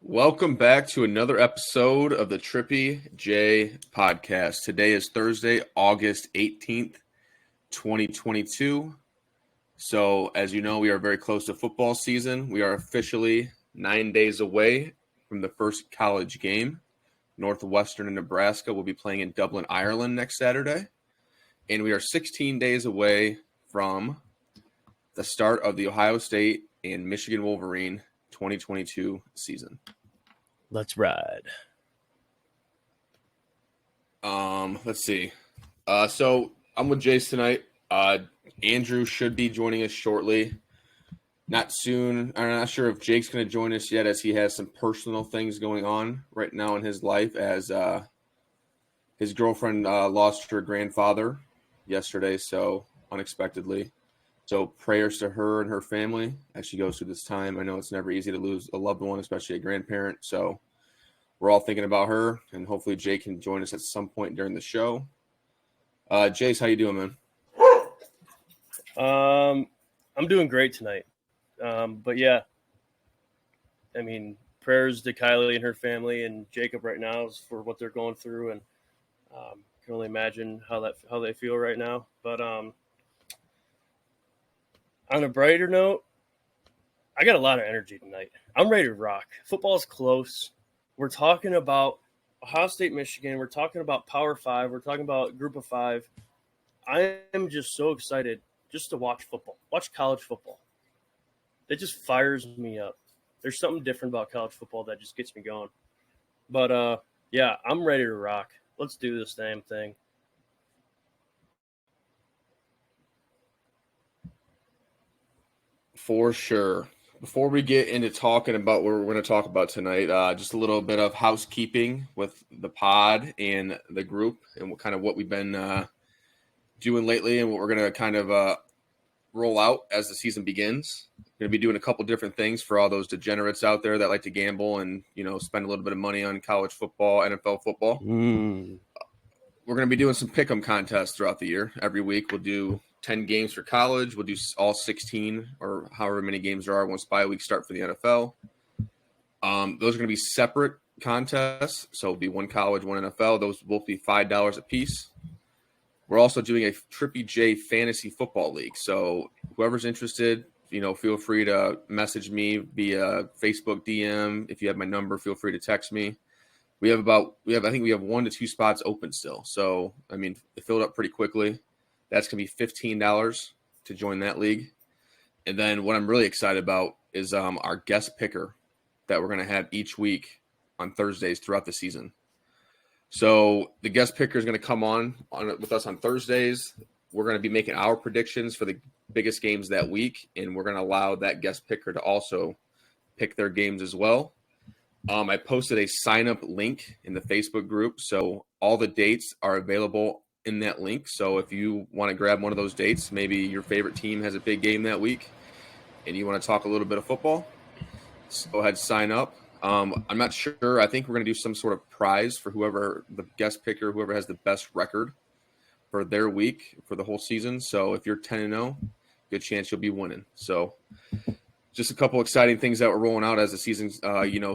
Welcome back to another episode of the Trippy J podcast. Today is Thursday, August 18th, 2022. So, as you know, we are very close to football season. We are officially 9 days away from the first college game. Northwestern and Nebraska will be playing in Dublin, Ireland next Saturday. And we are 16 days away from the start of the Ohio State and Michigan Wolverine 2022 season. Let's ride. Let's see. So I'm with Jace tonight. Andrew should be joining us shortly. Not soon. I'm not sure if Jake's going to join us yet, as he has some personal things going on right now in his life, as his girlfriend lost her grandfather yesterday, so unexpectedly. So prayers to her and her family as she goes through this time. I know it's never easy to lose a loved one, especially a grandparent. So we're all thinking about her, and hopefully Jake can join us at some point during the show. Jace, how you doing, man? I'm doing great tonight. But yeah, I mean, prayers to Kylie and her family and Jacob right now for what they're going through, and can only imagine how they feel right now. But on a brighter note, I got a lot of energy tonight. I'm ready to rock. Football's close. We're talking about Ohio State, Michigan. We're talking about Power 5. We're talking about Group of 5. I am just so excited just to watch football, watch college football. It just fires me up. There's something different about college football that just gets me going. But, yeah, I'm ready to rock. Let's do this damn thing. For sure. Before we get into talking about what we're going to talk about tonight, just a little bit of housekeeping with the pod and the group and what we've been doing lately and what we're going to kind of roll out as the season begins. We're going to be doing a couple different things for all those degenerates out there that like to gamble and, spend a little bit of money on college football, NFL football. We're going to be doing some pick'em contests throughout the year. Every week we'll do 10 games for college. We'll do all 16 or however many games there are once bye week start for the NFL. Those are going to be separate contests. So it'll be one college, one NFL. Those will both be $5 a piece. We're also doing a Trippy J Fantasy Football League. So whoever's interested, feel free to message me via Facebook DM. If you have my number, feel free to text me. I think we have 1 to 2 spots open still. So, it filled up pretty quickly. That's going to be $15 to join that league. And then what I'm really excited about is our guest picker that we're going to have each week on Thursdays throughout the season. So the guest picker is going to come on with us on Thursdays. We're going to be making our predictions for the biggest games that week, and we're going to allow that guest picker to also pick their games as well. I posted a sign-up link in the Facebook group, so all the dates are available in that link. So if you want to grab one of those dates, maybe your favorite team has a big game that week, and you want to talk a little bit of football, so go ahead and sign up. I'm not sure. I think we're going to do some sort of prize for whoever the guest picker, whoever has the best record for their week for the whole season. So if you're 10-0, good chance you'll be winning. So just a couple exciting things that we're rolling out as the season,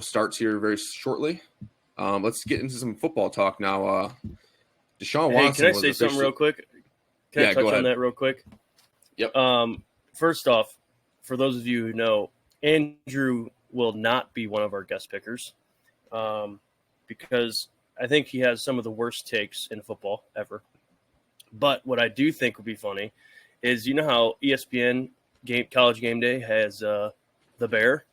starts here very shortly. Let's get into some football talk now. Deshaun Watson. Can I say something real quick? Can I touch on that real quick? Yep. First off, for those of you who know, Andrew will not be one of our guest pickers because I think he has some of the worst takes in football ever. But what I do think would be funny is, how ESPN College Game Day has the Bear?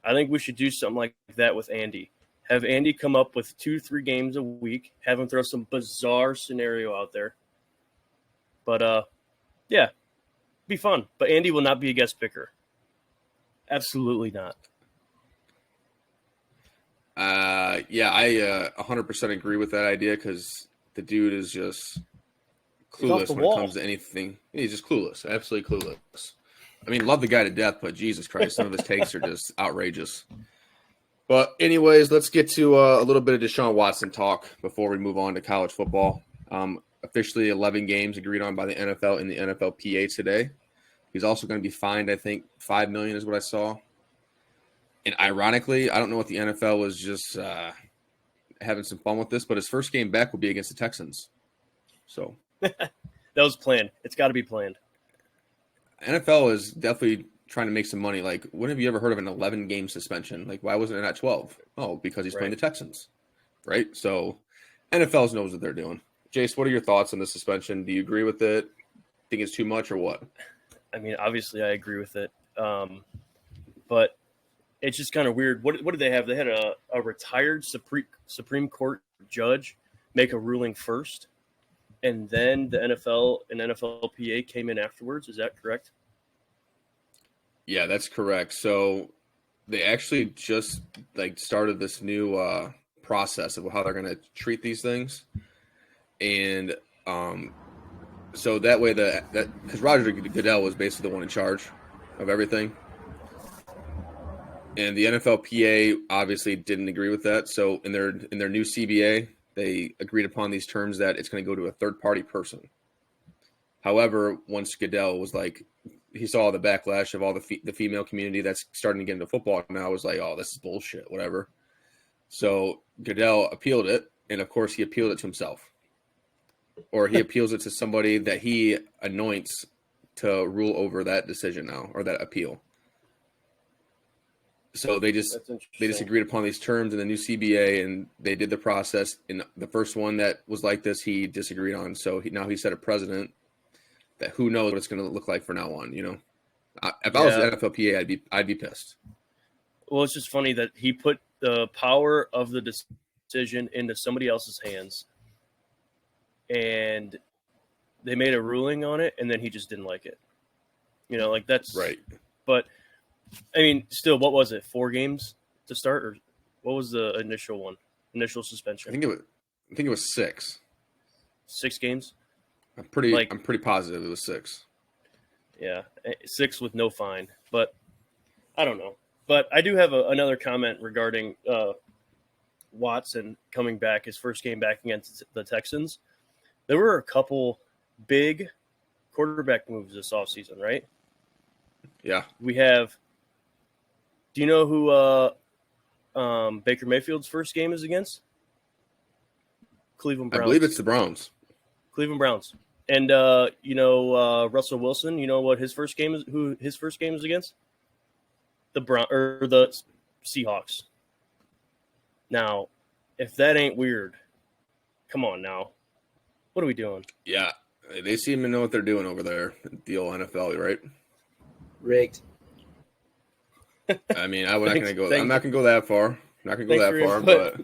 I think we should do something like that with Andy. Have Andy come up with 2-3 games a week, have him throw some bizarre scenario out there. But, yeah, be fun. But Andy will not be a guest picker. Absolutely not. I 100% agree with that idea because the dude is just clueless when it comes to anything. He's just clueless, absolutely clueless. Love the guy to death, but Jesus Christ, some of his takes are just outrageous. But anyways, let's get to a little bit of Deshaun Watson talk before we move on to college football. Officially 11 games agreed on by the NFL and the NFLPA today. He's also going to be fined, I think, $5 million is what I saw. And ironically, I don't know what the NFL was just having some fun with this, but his first game back will be against the Texans. So That was planned. It's got to be planned. NFL is definitely trying to make some money. Like, when have you ever heard of an 11-game suspension? Like, why wasn't it at 12? Oh, because he's playing the Texans, right? So NFL knows what they're doing. Jace, what are your thoughts on the suspension? Do you agree with it? Think it's too much or what? I mean, obviously, I agree with it. But it's just kind of weird. What did they have? They had a retired Supreme Court judge make a ruling first, and then the NFL and NFLPA came in afterwards. Is that correct? Yeah, that's correct. So they actually just started this new process of how they're going to treat these things, and so that way that because Roger Goodell was basically the one in charge of everything, and the NFLPA obviously didn't agree with that. So in their new CBA, they agreed upon these terms that it's going to go to a third party person. However, once Goodell was like, he saw the backlash of all the female community that's starting to get into football now, was like, oh, this is bullshit, whatever. So Goodell appealed it, and of course he appealed it to himself, or he appeals it to somebody that he anoints to rule over that decision now, or that appeal. So they just agreed upon these terms in the new CBA, and they did the process. And the first one that was like this, he disagreed on. So now he set a precedent that who knows what it's going to look like from now on. You know, if I was the NFLPA, I'd be pissed. Well, it's just funny that he put the power of the decision into somebody else's hands, and they made a ruling on it, and then he just didn't like it. You know, like that's right. But I mean, still, what was it? 4 games to start, or what was the initial suspension? I think it was 6. 6 games. I'm pretty positive it was 6. Yeah, 6 with no fine, but I don't know. But I do have another comment regarding Watson coming back, his first game back against the Texans. There were a couple big quarterback moves this offseason, right? Yeah. We have – do you know who Baker Mayfield's first game is against? Cleveland Browns. I believe it's the Browns. Cleveland Browns. And Russell Wilson, you know what his first game is? Who his first game is against? The Seahawks. Now, if that ain't weird, come on now, what are we doing? Yeah, they seem to know what they're doing over there at the old NFL, right? Rigged. I mean, I'm not gonna go that far. But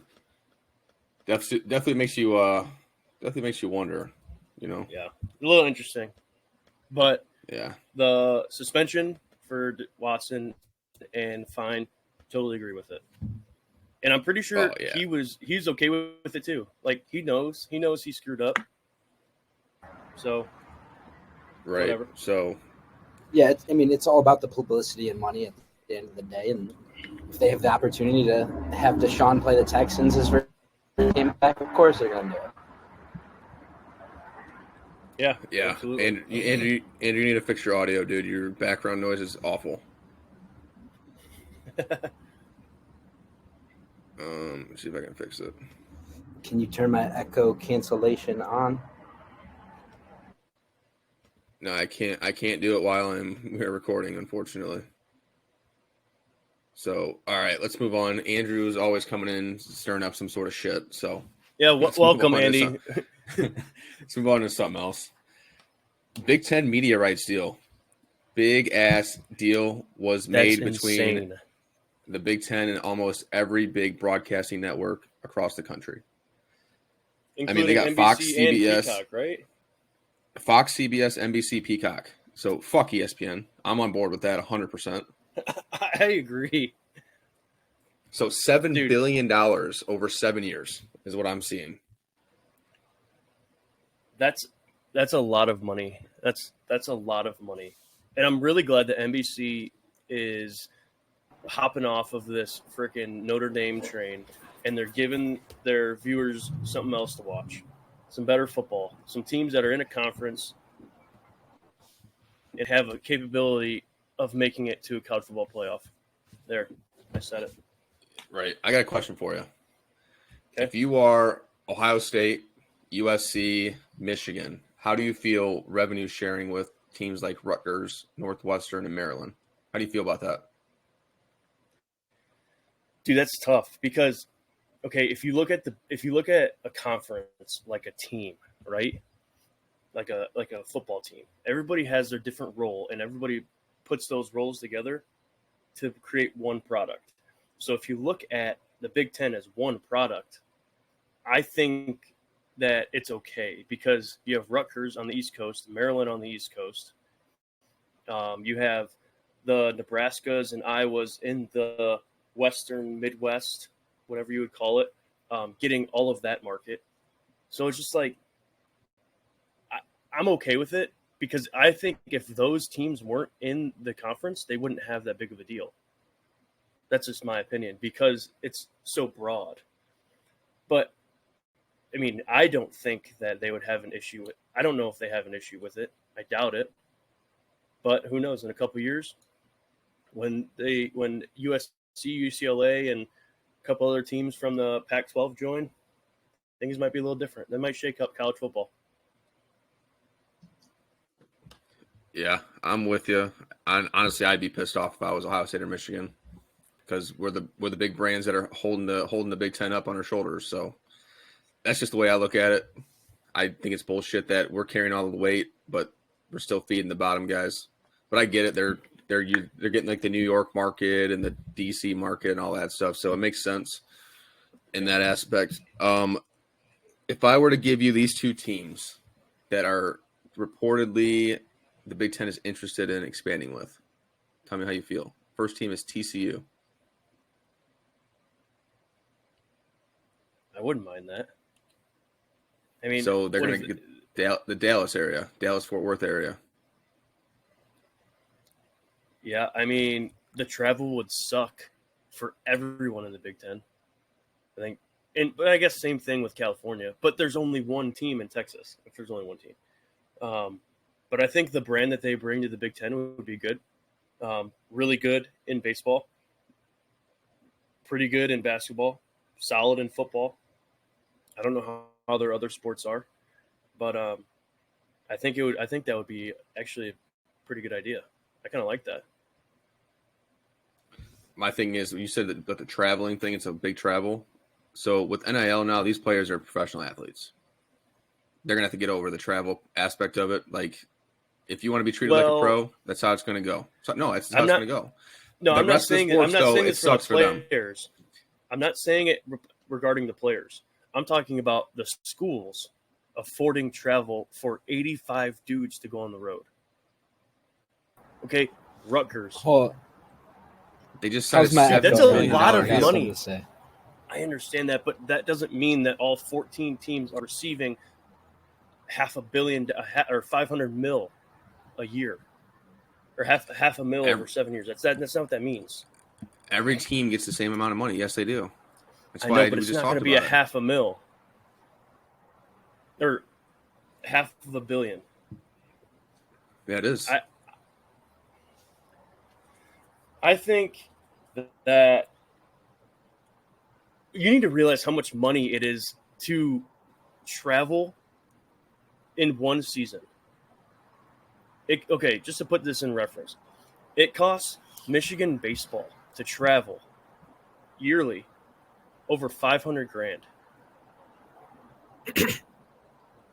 definitely makes you wonder. You know. Yeah, a little interesting, but yeah, the suspension for Watson and fine, totally agree with it, and I'm pretty sure he's okay with it too. Like he knows he screwed up, so right. Whatever. So yeah, it's all about the publicity and money at the end of the day, and if they have the opportunity to have Deshaun play the Texans as first game back, of course they're gonna do it. Yeah, absolutely. And Andrew, you need to fix your audio, dude. Your background noise is awful. Let's see if I can fix it. Can you turn my echo cancellation on? No, I can't. I can't do it while we're recording, unfortunately. So, all right, let's move on. Andrew's always coming in, stirring up some sort of shit. So, yeah, welcome, Andy. Let's move on to something else. Big Ten media rights deal. Big ass deal was made between the Big Ten and almost every big broadcasting network across the country. Including they got NBC Fox, and CBS, Peacock, right? Fox, CBS, NBC, Peacock. So fuck ESPN. I'm on board with that 100%. I agree. So $7 billion over 7 years is what I'm seeing. That's a lot of money. That's a lot of money. And I'm really glad that NBC is hopping off of this freaking Notre Dame train, and they're giving their viewers something else to watch. Some better football. Some teams that are in a conference and have a capability of making it to a college football playoff. There. I said it. Right. I got a question for you. Okay. If you are Ohio State, USC, Michigan, how do you feel revenue sharing with teams like Rutgers, Northwestern, and Maryland? How do you feel about that? Dude, that's tough because okay, if you look at a conference like a team, right? Like a football team. Everybody has their different role and everybody puts those roles together to create one product. So if you look at the Big Ten as one product, I think that it's okay because you have Rutgers on the East Coast, Maryland on the East Coast. You have the Nebraskas and Iowas in the Western Midwest, whatever you would call it, getting all of that market. So it's just like I'm okay with it because I think if those teams weren't in the conference, they wouldn't have that big of a deal. That's just my opinion because it's so broad. But I mean, I don't think that they would have an issue with. I don't know if they have an issue with it. I doubt it. But who knows? In a couple of years, when USC, UCLA, and a couple other teams from the Pac-12 join, things might be a little different. They might shake up college football. Yeah, I'm with you. Honestly, I'd be pissed off if I was Ohio State or Michigan because we're the big brands that are holding the Big Ten up on our shoulders. So that's just the way I look at it. I think it's bullshit that we're carrying all the weight, but we're still feeding the bottom guys. But I get it. They're getting like the New York market and the DC market and all that stuff. So it makes sense in that aspect. If I were to give you these two teams that are reportedly the Big Ten is interested in expanding with, tell me how you feel. First team is TCU. I wouldn't mind that. I mean, so they're going to get the Dallas area, Dallas-Fort Worth area. Yeah, I mean, the travel would suck for everyone in the Big Ten. I think, but I guess same thing with California. But there's only one team in Texas. If there's only one team, but I think the brand that they bring to the Big Ten would be good. Really good in baseball, pretty good in basketball, solid in football. I don't know how their other sports are, but I think that would be actually a pretty good idea. I kind of like that. My thing is, you said that the traveling thing, it's a big travel. So with NIL now, these players are professional athletes. They're going to have to get over the travel aspect of it. Like, if you want to be treated like a pro, that's how it's going to go. So, no, that's how it's going to go. No, I'm not saying it sucks for the players. I'm not saying it regarding the players. I'm talking about the schools affording travel for 85 dudes to go on the road. Okay, Rutgers. They just signed that's a lot of money. Say. I understand that, but that doesn't mean that all 14 teams are receiving $500 million or 500 mil a year, or half a mil over 7 years. That's not what that means. Every team gets the same amount of money. Yes, they do. That's I know, but it's not going to be a $500,000 or $500 million. Yeah, it is. I think that you need to realize how much money it is to travel in one season. Okay, just to put this in reference, it costs Michigan baseball to travel yearly over $500,000.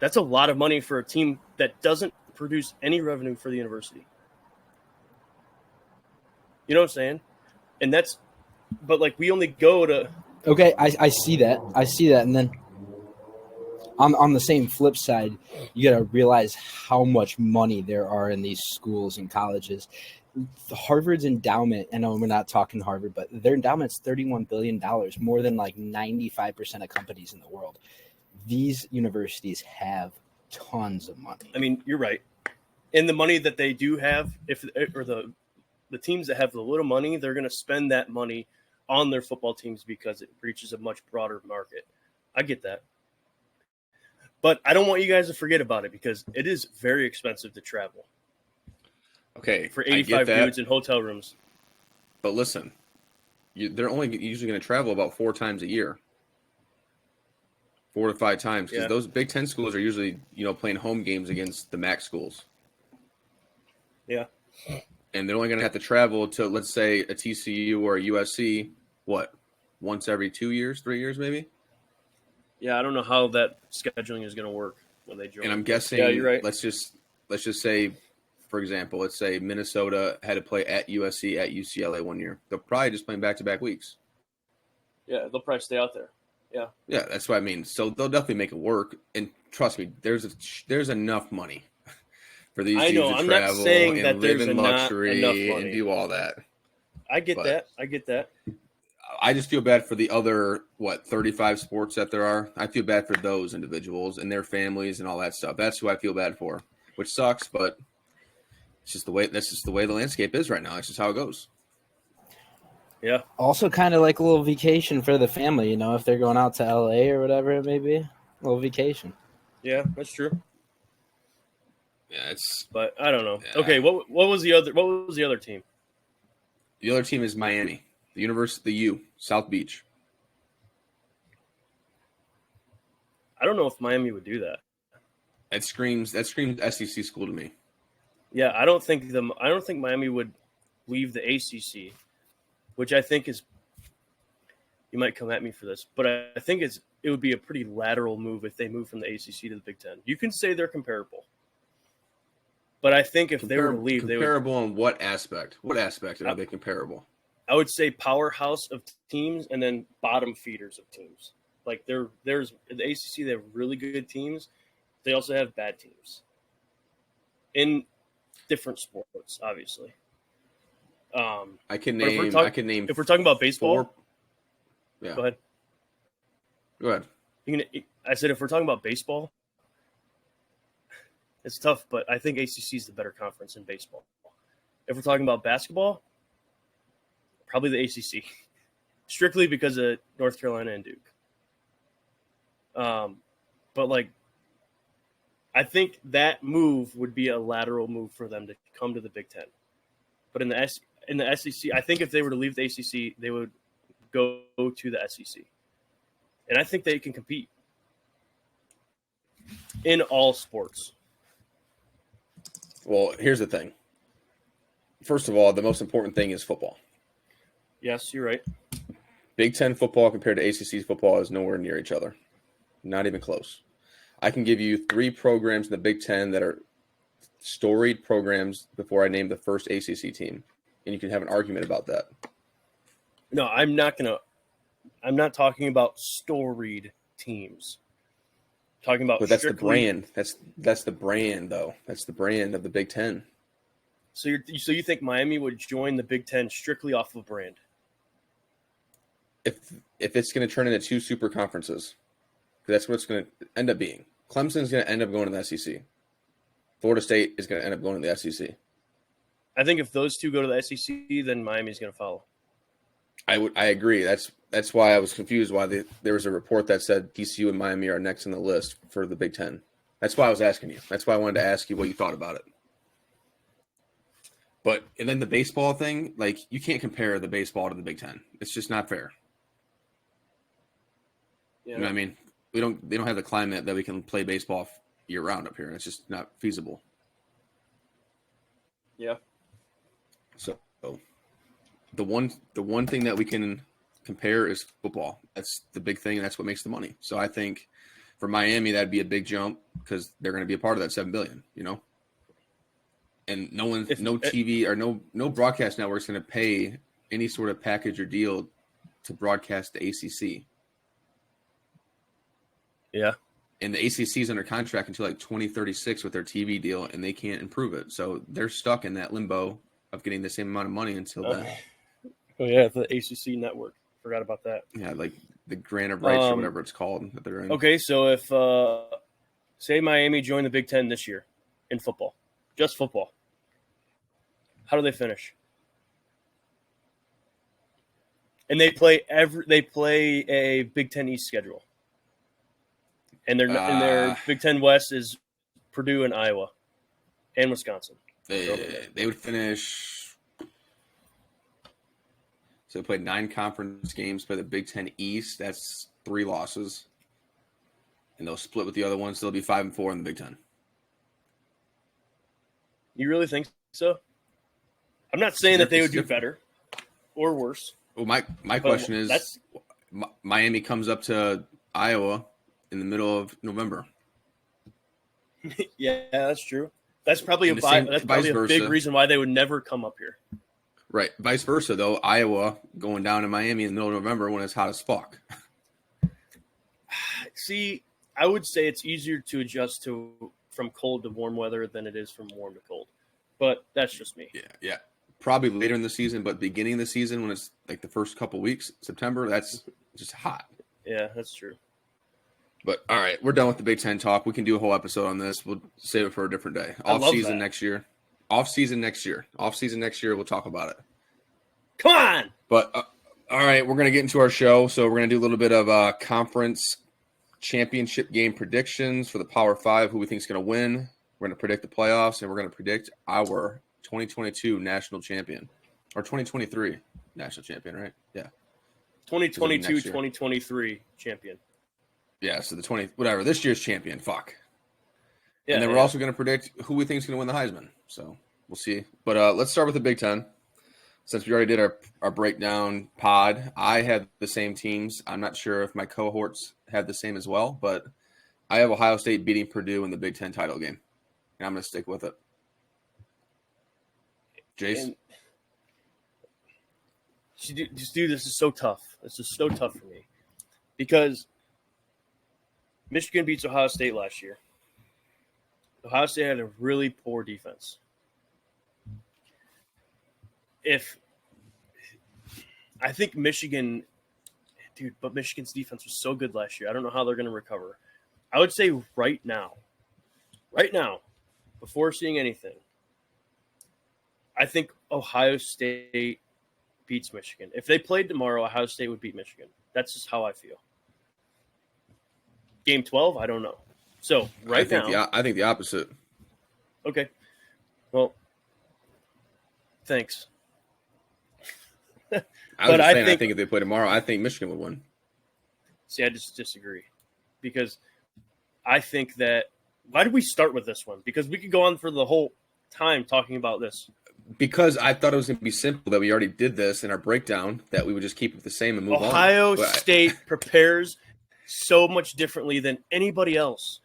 That's a lot of money for a team that doesn't produce any revenue for the university. You know what I'm saying? And but like we only go to. Okay, I see that. And then on the same flip side, you got to realize how much money there are in these schools and colleges. Harvard's endowment, I know we're not talking Harvard, but their endowment's $31 billion, more than like 95% of companies in the world. These universities have tons of money. I mean, you're right. And the money that they do have, or the teams that have the little money, they're going to spend that money on their football teams because it reaches a much broader market. I get that. But I don't want you guys to forget about it because it is very expensive to travel. Okay. For 85 dudes in hotel rooms. But listen, they're only usually going to travel about 4 times a year, 4 to 5 times, because those Big Ten schools are usually playing home games against the MAC schools. Yeah, and they're only going to have to travel to, let's say, a TCU or a USC. Once every 2 years, 3 years, maybe. Yeah, I don't know how that scheduling is going to work when they join. And I'm guessing. Yeah, you're right. Let's just say, for example, let's say Minnesota had to play at USC at UCLA 1 year. They'll probably just play back-to-back weeks. Yeah, they'll probably stay out there. Yeah. Yeah, that's what I mean. So they'll definitely make it work. And trust me, there's enough money for these dudes to travel and live in luxury and do all that. I get that. I just feel bad for the other 35 sports that there are. I feel bad for those individuals and their families and all that stuff. That's who I feel bad for, which sucks, but it's just the way. That's just the way the landscape is right now. It's just how it goes. Yeah. Also, kind of like a little vacation for the family, if they're going out to LA or whatever it may be, a little vacation. Yeah, that's true. Yeah, But I don't know. Yeah. Okay, what was the other team? The other team is Miami. The U, South Beach. I don't know if Miami would do that. That screams SEC school to me. Yeah, I don't think Miami would leave the ACC, which I think is. You might come at me for this, but I think it would be a pretty lateral move if they move from the ACC to the Big Ten. You can say they're comparable, but I think if they were to leave, they would. Comparable in what aspect? What aspect are they comparable? I would say powerhouse of teams and then bottom feeders of teams. Like there's the ACC, they have really good teams. They also have bad teams in different sports, obviously. I can name. If we're talking about baseball, yeah. Go ahead. I said if we're talking about baseball, it's tough, but I think ACC is the better conference in baseball. If we're talking about basketball, probably the ACC, strictly because of North Carolina and Duke. But I think that move would be a lateral move for them to come to the Big Ten. But in the SEC, I think if they were to leave the ACC, they would go to the SEC, and I think they can compete in all sports. Well, here's the thing. First of all, the most important thing is football. Yes, you're right. Big Ten football compared to ACC football is nowhere near each other. Not even close. I can give you 3 programs in the Big Ten that are storied programs before I name the first ACC team. And you can have an argument about that. No, I'm not talking about storied teams. I'm talking about. But that's the brand. That's the brand, though. That's the brand of the Big Ten. So you think Miami would join the Big Ten strictly off of brand? If it's going to turn into 2 super conferences, that's what it's going to end up being. Clemson's going to end up going to the SEC. Florida State is going to end up going to the SEC. I think if those 2 go to the SEC, then Miami's going to follow. I agree. That's why I was confused why there was a report that said TCU and Miami are next on the list for the Big Ten. That's why I was asking you. That's why I wanted to ask you what you thought about it. And then the baseball thing, you can't compare the baseball to the Big Ten. It's just not fair. Yeah. You know what I mean? They don't have the climate that we can play baseball year round up here. It's just not feasible. Yeah. So the one thing that we can compare is football. That's the big thing, and that's what makes the money. So I think for Miami that'd be a big jump because they're going to be a part of that $7 billion. And no TV or no broadcast network's going to pay any sort of package or deal to broadcast the ACC. Yeah. And the ACC is under contract until 2036 with their TV deal, and they can't improve it. So they're stuck in that limbo of getting the same amount of money until then. Oh, yeah, the ACC network. Forgot about that. Yeah, the grant of rights or whatever it's called that they're in. Okay, so if, say Miami joined the Big Ten this year in football, just football, how do they finish? And they play a Big Ten East schedule. And their Big Ten West is Purdue and Iowa and Wisconsin. They would finish So they played 9 conference games, play the Big Ten East. That's 3 losses. And they'll split with the other ones. So they'll be 5-4 in the Big Ten. You really think so? I'm not saying that they would do better or worse. Well, my question is, Miami comes up to Iowa in the middle of November. Yeah, that's true. That's probably a big reason why they would never come up here. Right. Vice versa, though. Iowa going down to Miami in the middle of November when it's hot as fuck. See, I would say it's easier to adjust from cold to warm weather than it is from warm to cold. But that's just me. Yeah. Probably later in the season, but beginning of the season when it's like the first couple weeks, September, that's just hot. Yeah, that's true. But all right, we're done with the Big Ten talk. We can do a whole episode on this. We'll save it for a different day. Off season next year. Off season next year, we'll talk about it. Come on! But all right, we're going to get into our show. So we're going to do a little bit of conference championship game predictions for the Power 5, who we think is going to win. We're going to predict the playoffs, and we're going to predict our 2022 national champion. Or 2023 national champion, right? Yeah. 2022, 2023 champion. Yeah, so this year's champion. Fuck. Yeah, and then we're also going to predict who we think is going to win the Heisman. So we'll see. But let's start with the Big Ten. Since we already did our breakdown pod, I had the same teams. I'm not sure if my cohorts had the same as well, but I have Ohio State beating Purdue in the Big Ten title game. And I'm going to stick with it. Jace? Dude, this is so tough. This is so tough for me. Because Michigan beats Ohio State last year. Ohio State had a really poor defense. I think Michigan's defense was so good last year. I don't know how they're going to recover. I would say right now, before seeing anything, I think Ohio State beats Michigan. If they played tomorrow, Ohio State would beat Michigan. That's just how I feel. Game 12, I don't know. So I think the opposite. Okay. Well, thanks. I think if they play tomorrow, I think Michigan would win. See, I just disagree. Because I think that – why did we start with this one? Because we could go on for the whole time talking about this. Because I thought it was going to be simple that we already did this in our breakdown, that we would just keep it the same and move on. Ohio State prepares so much differently than anybody else.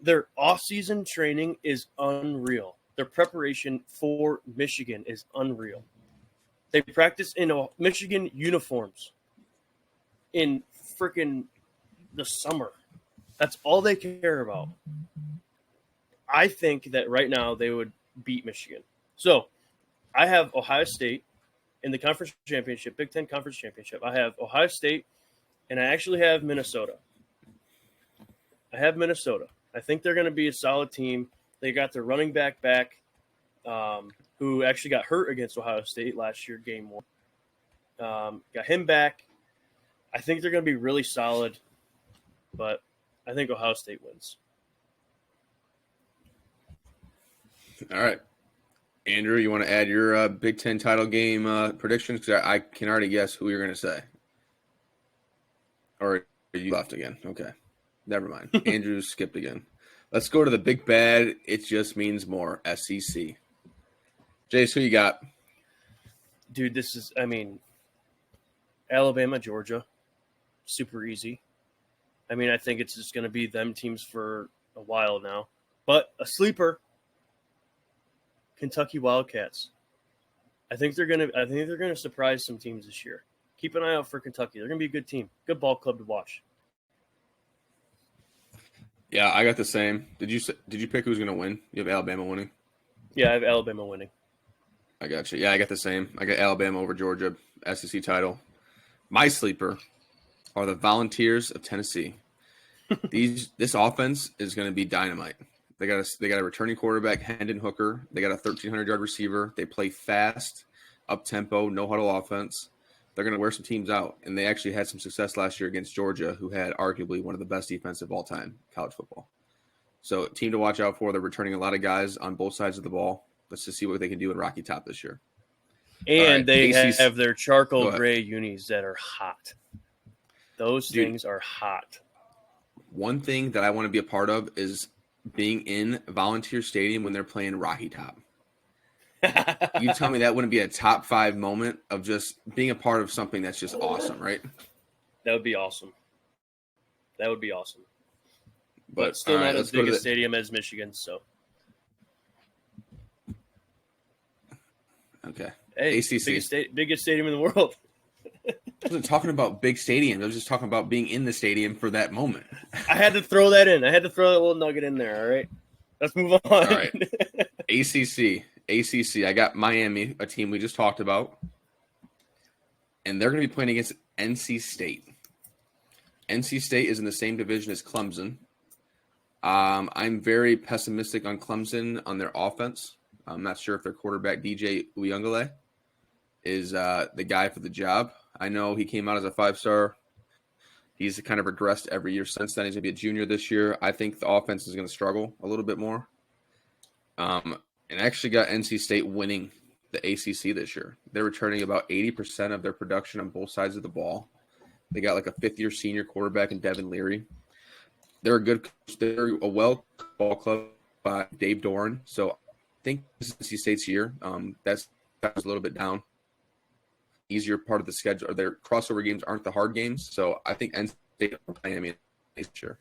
Their off-season training is unreal. Their preparation for Michigan is unreal. They practice in Michigan uniforms in freaking the summer. That's all they care about. I think that right now they would beat Michigan. So I have Ohio State in the conference championship, Big Ten conference championship. I have Ohio State, and I actually have Minnesota. I think they're going to be a solid team. They got their running back, who actually got hurt against Ohio State last year, game 1. Got him back. I think they're going to be really solid, but I think Ohio State wins. All right. Andrew, you want to add your Big Ten title game predictions? Because I can already guess who you're going to say. Or you left again. Okay. Never mind. Andrew skipped again. Let's go to the big bad. It just means more. SEC. Jace, who you got? Dude, Alabama, Georgia. Super easy. I think it's just going to be them teams for a while now. But a sleeper, Kentucky Wildcats. I think they're going to surprise some teams this year. Keep an eye out for Kentucky. They're going to be a good team. Good ball club to watch. Yeah, I got the same. Did you pick who's going to win? You have Alabama winning? Yeah, I have Alabama winning. I got you. Yeah, I got the same. I got Alabama over Georgia, SEC title. My sleeper are the Volunteers of Tennessee. This offense is going to be dynamite. They got a returning quarterback, Hendon Hooker. They got a 1,300-yard receiver. They play fast, up-tempo, no-huddle offense. They're going to wear some teams out, and they actually had some success last year against Georgia, who had arguably one of the best defenses of all time in college football. So, team to watch out for. They're returning a lot of guys on both sides of the ball. Let's just see what they can do in Rocky Top this year. And they ACC have their charcoal Go ahead. gray unis that are hot. Those Dude. things are hot. One thing that I want to be a part of is being in Volunteer Stadium when they're playing Rocky Top. You tell me that wouldn't be a top 5 moment of just being a part of something that's just awesome, right? That would be awesome. That would be awesome. But still all right, not let's as go big to a the- stadium as Michigan. So, Okay. hey, ACC. biggest stadium in the world. I wasn't talking about big stadiums. I was just talking about being in the stadium for that moment. I had to throw that in. I had to throw that little nugget in there. All right. Let's move on. All right. ACC. I got Miami, a team we just talked about. And they're going to be playing against NC State. NC State is in the same division as Clemson. I'm very pessimistic on Clemson on their offense. I'm not sure if their quarterback, DJ Uyunglele, is the guy for the job. I know he came out as a 5-star. He's kind of regressed every year since then. He's going to be a junior this year. I think the offense is going to struggle a little bit more. And actually got NC State winning the ACC this year. They're returning about 80% of their production on both sides of the ball. They got like a 5th-year senior quarterback in Devin Leary. They're a good coach. They're a well-ball club by Dave Doran. So I think this is NC State's year. That's a little bit down. Easier part of the schedule. Their crossover games aren't the hard games. So I think NC State will Miami this year.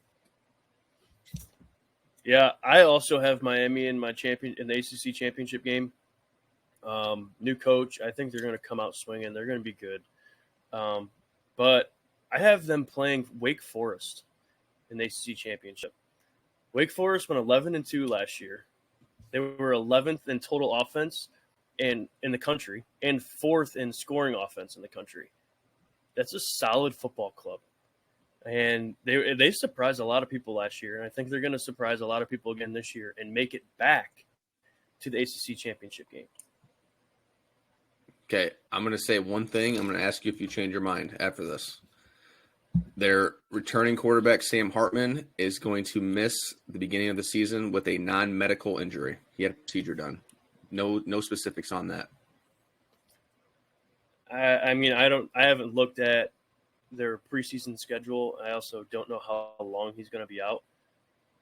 Yeah, I also have Miami in the ACC championship game. New coach. I think they're going to come out swinging. They're going to be good. But I have them playing Wake Forest in the ACC championship. Wake Forest went 11-2 last year. They were 11th in total offense in the country and 4th in scoring offense in the country. That's a solid football club. And they surprised a lot of people last year, and I think they're going to surprise a lot of people again this year and make it back to the ACC championship game. Okay, I'm going to say one thing. I'm going to ask you if you change your mind after this. Their returning quarterback, Sam Hartman, is going to miss the beginning of the season with a non-medical injury. He had a procedure done. No specifics on that. I haven't looked at their preseason schedule. I also don't know how long he's going to be out,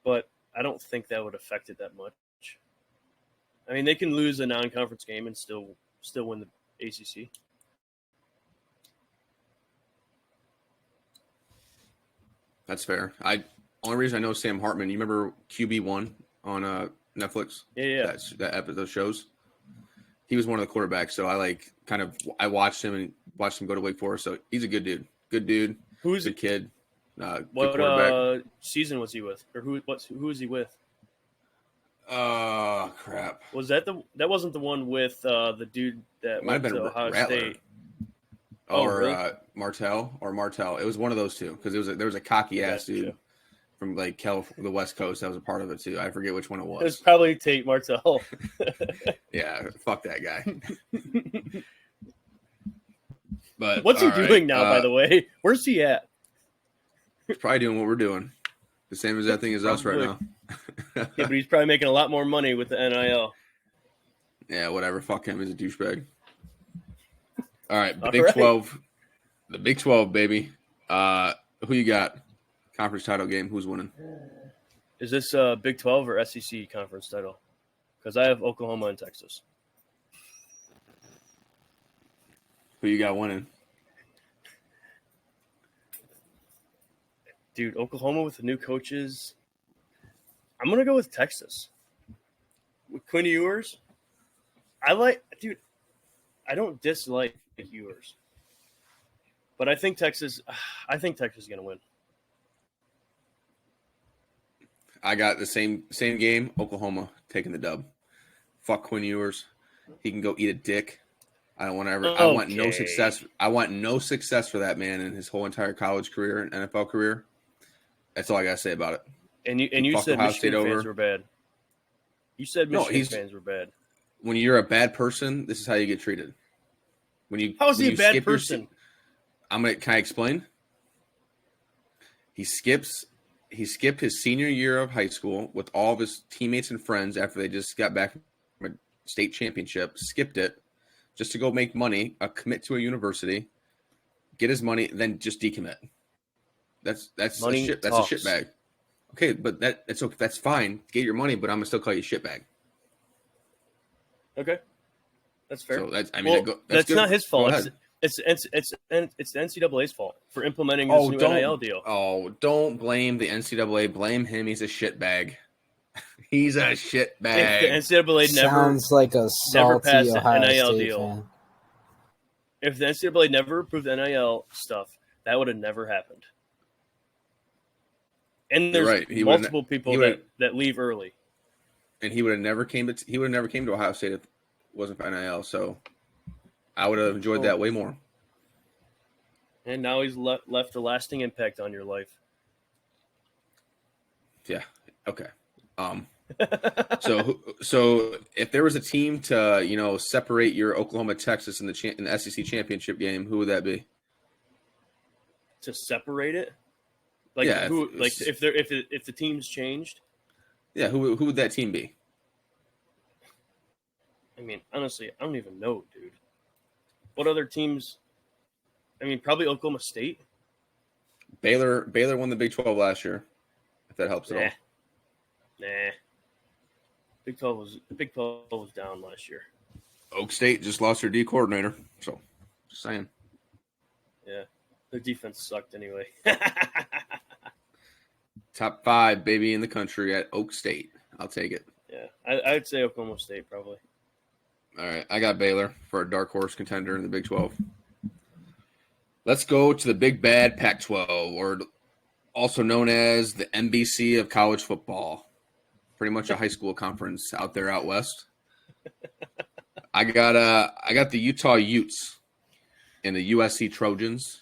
but I don't think that would affect it that much. I mean, they can lose a non-conference game and still win the ACC. That's fair. Only reason I know Sam Hartman, you remember QB1 on Netflix? Yeah. That episode, those shows. He was one of the quarterbacks, so I watched him and watched him go to Wake Forest. So he's a good dude. Good dude. Who's good kid? What good quarterback. Season was he with, or who is he with? Oh crap! Was that that wasn't the one with the dude that Might have went been to Ohio Rattler. State? Or Martell. It was one of those two because there was a cocky ass dude from like the West Coast that was a part of it too. I forget which one it was. It was probably Tate Martell. Yeah, fuck that guy. But what's he doing now? By the way, where's he at? He's probably doing what we're doing, the same as that thing as us right now. Yeah, but he's probably making a lot more money with the NIL. Yeah, whatever. Fuck him. He's a douchebag. All right, All Big right. 12. The Big 12, baby. Who you got? Conference title game. Who's winning? Is this Big 12 or SEC conference title? Because I have Oklahoma and Texas. Who you got winning? Dude, Oklahoma with the new coaches. I'm going to go with Texas. With Quinn Ewers. I don't dislike Ewers. But I think Texas is going to win. I got the same game. Oklahoma taking the dub. Fuck Quinn Ewers. He can go eat a dick. I don't want to ever. I want no success. I want no success for that man in his whole entire college career and NFL career. That's all I gotta say about it. And you said Ohio Michigan State fans were bad. You said Michigan fans were bad. When you're a bad person, this is how you get treated. How is he a bad person? Can I explain? He skipped his senior year of high school with all of his teammates and friends after they just got back from a state championship. Skipped it just to go make money, commit to a university, get his money, then just decommit. That's Money a talks. shitbag. Okay, but that's okay. That's fine. Get your money, but I'm gonna still call you shitbag. Okay, that's fair. So that's that's good. not his fault. Go ahead. It's the NCAA's fault for implementing this new NIL deal. Oh, don't blame the NCAA. Blame him. He's a shitbag. He's a shitbag. If the NCAA Sounds like a salty passed an Ohio NIL State deal. fan. If the NCAA never approved NIL stuff, that would have never happened. And there's right. multiple people that leave early. And he would have never came to Ohio State if it wasn't for NIL. So I would have enjoyed that way more. And now he's left a lasting impact on your life. Yeah. Okay. So if there was a team to separate your Oklahoma Texas in the SEC championship game, who would that be? To separate it, like yeah, if the team's changed. Yeah, who would that team be? I mean, honestly, I don't even know, dude. What other teams? I mean, probably Oklahoma State. Baylor won the Big 12 last year. If that helps at all. Nah. Big 12 was down last year. Oak State just lost their D coordinator, so just saying. Yeah, their defense sucked anyway. Top 5 baby in the country at Oak State. I'll take it. Yeah, I'd say Oklahoma State probably. All right, I got Baylor for a dark horse contender in the Big 12. Let's go to the big bad Pac-12, or also known as the NBC of college football. Pretty much a high school conference out there out west. I got the Utah Utes and the USC Trojans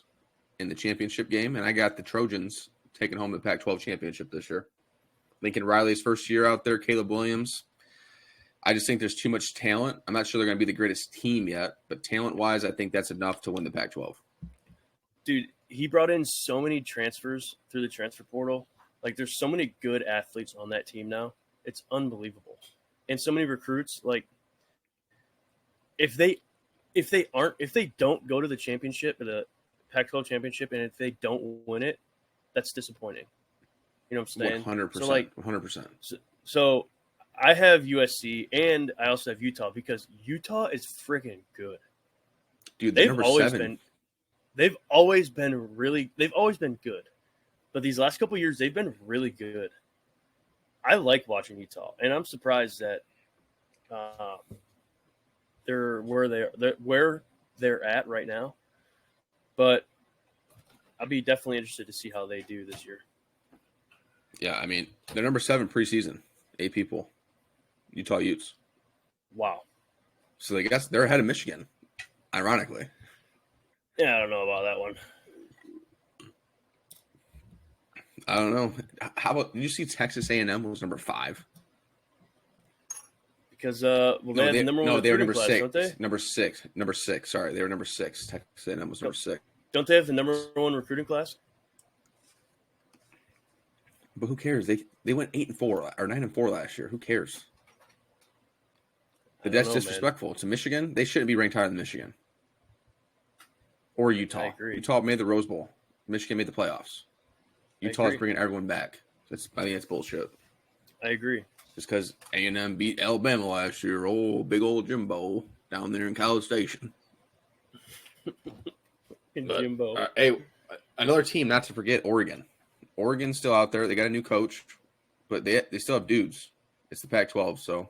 in the championship game, and I got the Trojans taking home the Pac-12 championship this year. Lincoln Riley's first year out there, Caleb Williams. I just think there's too much talent. I'm not sure they're going to be the greatest team yet, but talent-wise, I think that's enough to win the Pac-12. Dude, he brought in so many transfers through the transfer portal. Like, there's so many good athletes on that team now. It's unbelievable. And so many recruits, like, if they don't go to the championship, the Pac-12 championship, and if they don't win it, that's disappointing. You know what I'm saying? 100%. So, like, 100%. So I have USC and I also have Utah because Utah is friggin' good. Dude, they're number 7. They've always been good. But these last couple of years, they've been really good. I like watching Utah, and I'm surprised that they're where they're at right now. But I'll be definitely interested to see how they do this year. Yeah, I mean, they're number 7 preseason. 8 people. Utah Utes. Wow. So I guess they're ahead of Michigan, ironically. Yeah, I don't know about that one. I don't know. How about, did you see Texas A&M was number 5? Because they have the number one. They were number class, 6. don't they? Number 6. Sorry, they were number 6. Texas A&M was number 6. Don't they have the number one recruiting class? But who cares? They went 8-4 or 9-4 last year. Who cares? That's disrespectful. Man. To Michigan, they shouldn't be ranked higher than Michigan. Or Utah. I agree. Utah made the Rose Bowl. Michigan made the playoffs. Utah is bringing everyone back. I think that's bullshit. I agree. Just because A&M beat Alabama last year, big old Jimbo down there in College Station. Jimbo. Hey, another team not to forget, Oregon. Oregon's still out there. They got a new coach, but they still have dudes. It's the Pac-12, so.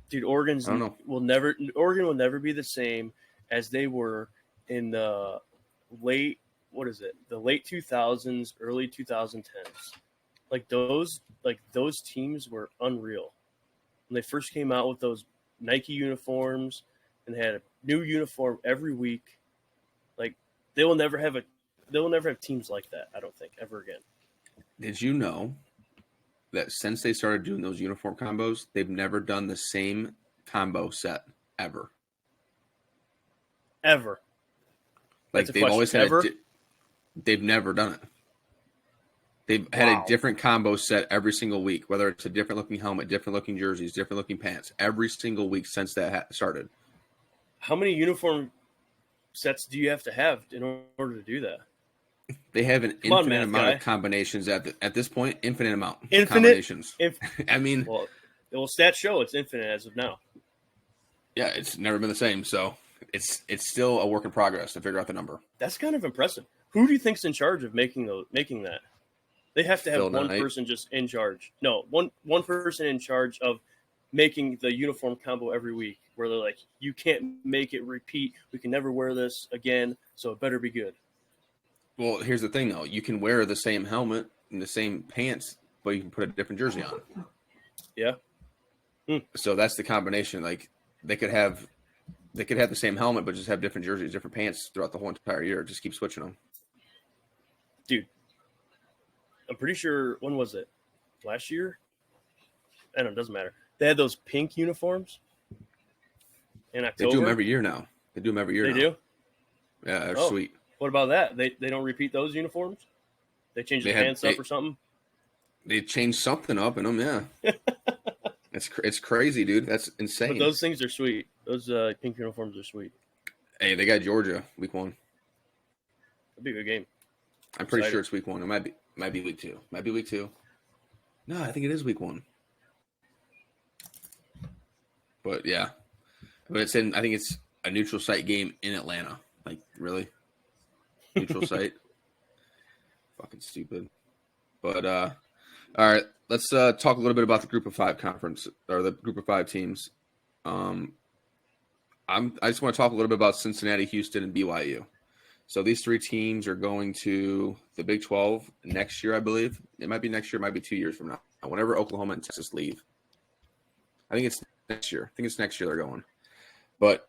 Dude, Oregon will never be the same as they were in the late 2000s, early 2010s. Like those teams were unreal. When they first came out with those Nike uniforms and they had a new uniform every week, like they will never have teams like that, I don't think, ever again. Did you know that since they started doing those uniform combos, they've never done the same combo set ever? Ever. Like they've always had they've never done it. They've had a different combo set every single week, whether it's a different looking helmet, different looking jerseys, different looking pants, every single week since that started. How many uniform sets do you have to have in order to do that? They have an Come on, infinite math amount guy. of combinations at this point. Infinite amount of Infinite? combinations. If I mean, well, stats show it's infinite as of now. yeah, it's never been the same. So it's still a work in progress to figure out the number. That's kind of impressive. Who do you think's in charge of making that? They have to have Phil one Knight. person just in charge. No, one person in charge of making the uniform combo every week, where they're like, you can't make it repeat. We can never wear this again, so it better be good. Well, here's the thing, though. You can wear the same helmet and the same pants, but you can put a different jersey on. Yeah. So that's the combination. Like they could have the same helmet, but just have different jerseys, different pants throughout the whole entire year. Just keep switching them. Dude, I'm pretty sure, when was it? Last year? I don't know, it doesn't matter. They had those pink uniforms in October. They do them every year now. They do. Do? Yeah, they're Oh. sweet. What about that? They don't repeat those uniforms? They change the pants up or something? They changed something up in them, yeah. It's crazy, dude. That's insane. But those things are sweet. Those pink uniforms are sweet. Hey, they got Georgia week 1. It'll be a good game. I'm pretty sure it's week 1. It might be week 2. No, I think it is week 1. But yeah, but I think it's a neutral site game in Atlanta. Like, really? Neutral site? Fucking stupid. But all right, let's talk a little bit about the Group of 5 conference, or the Group of 5 teams. I just want to talk a little bit about Cincinnati, Houston, and BYU. So these 3 teams are going to the Big 12 next year, I believe. It might be next year, it might be 2 years from now. Whenever Oklahoma and Texas leave. I think it's next year. They're going. But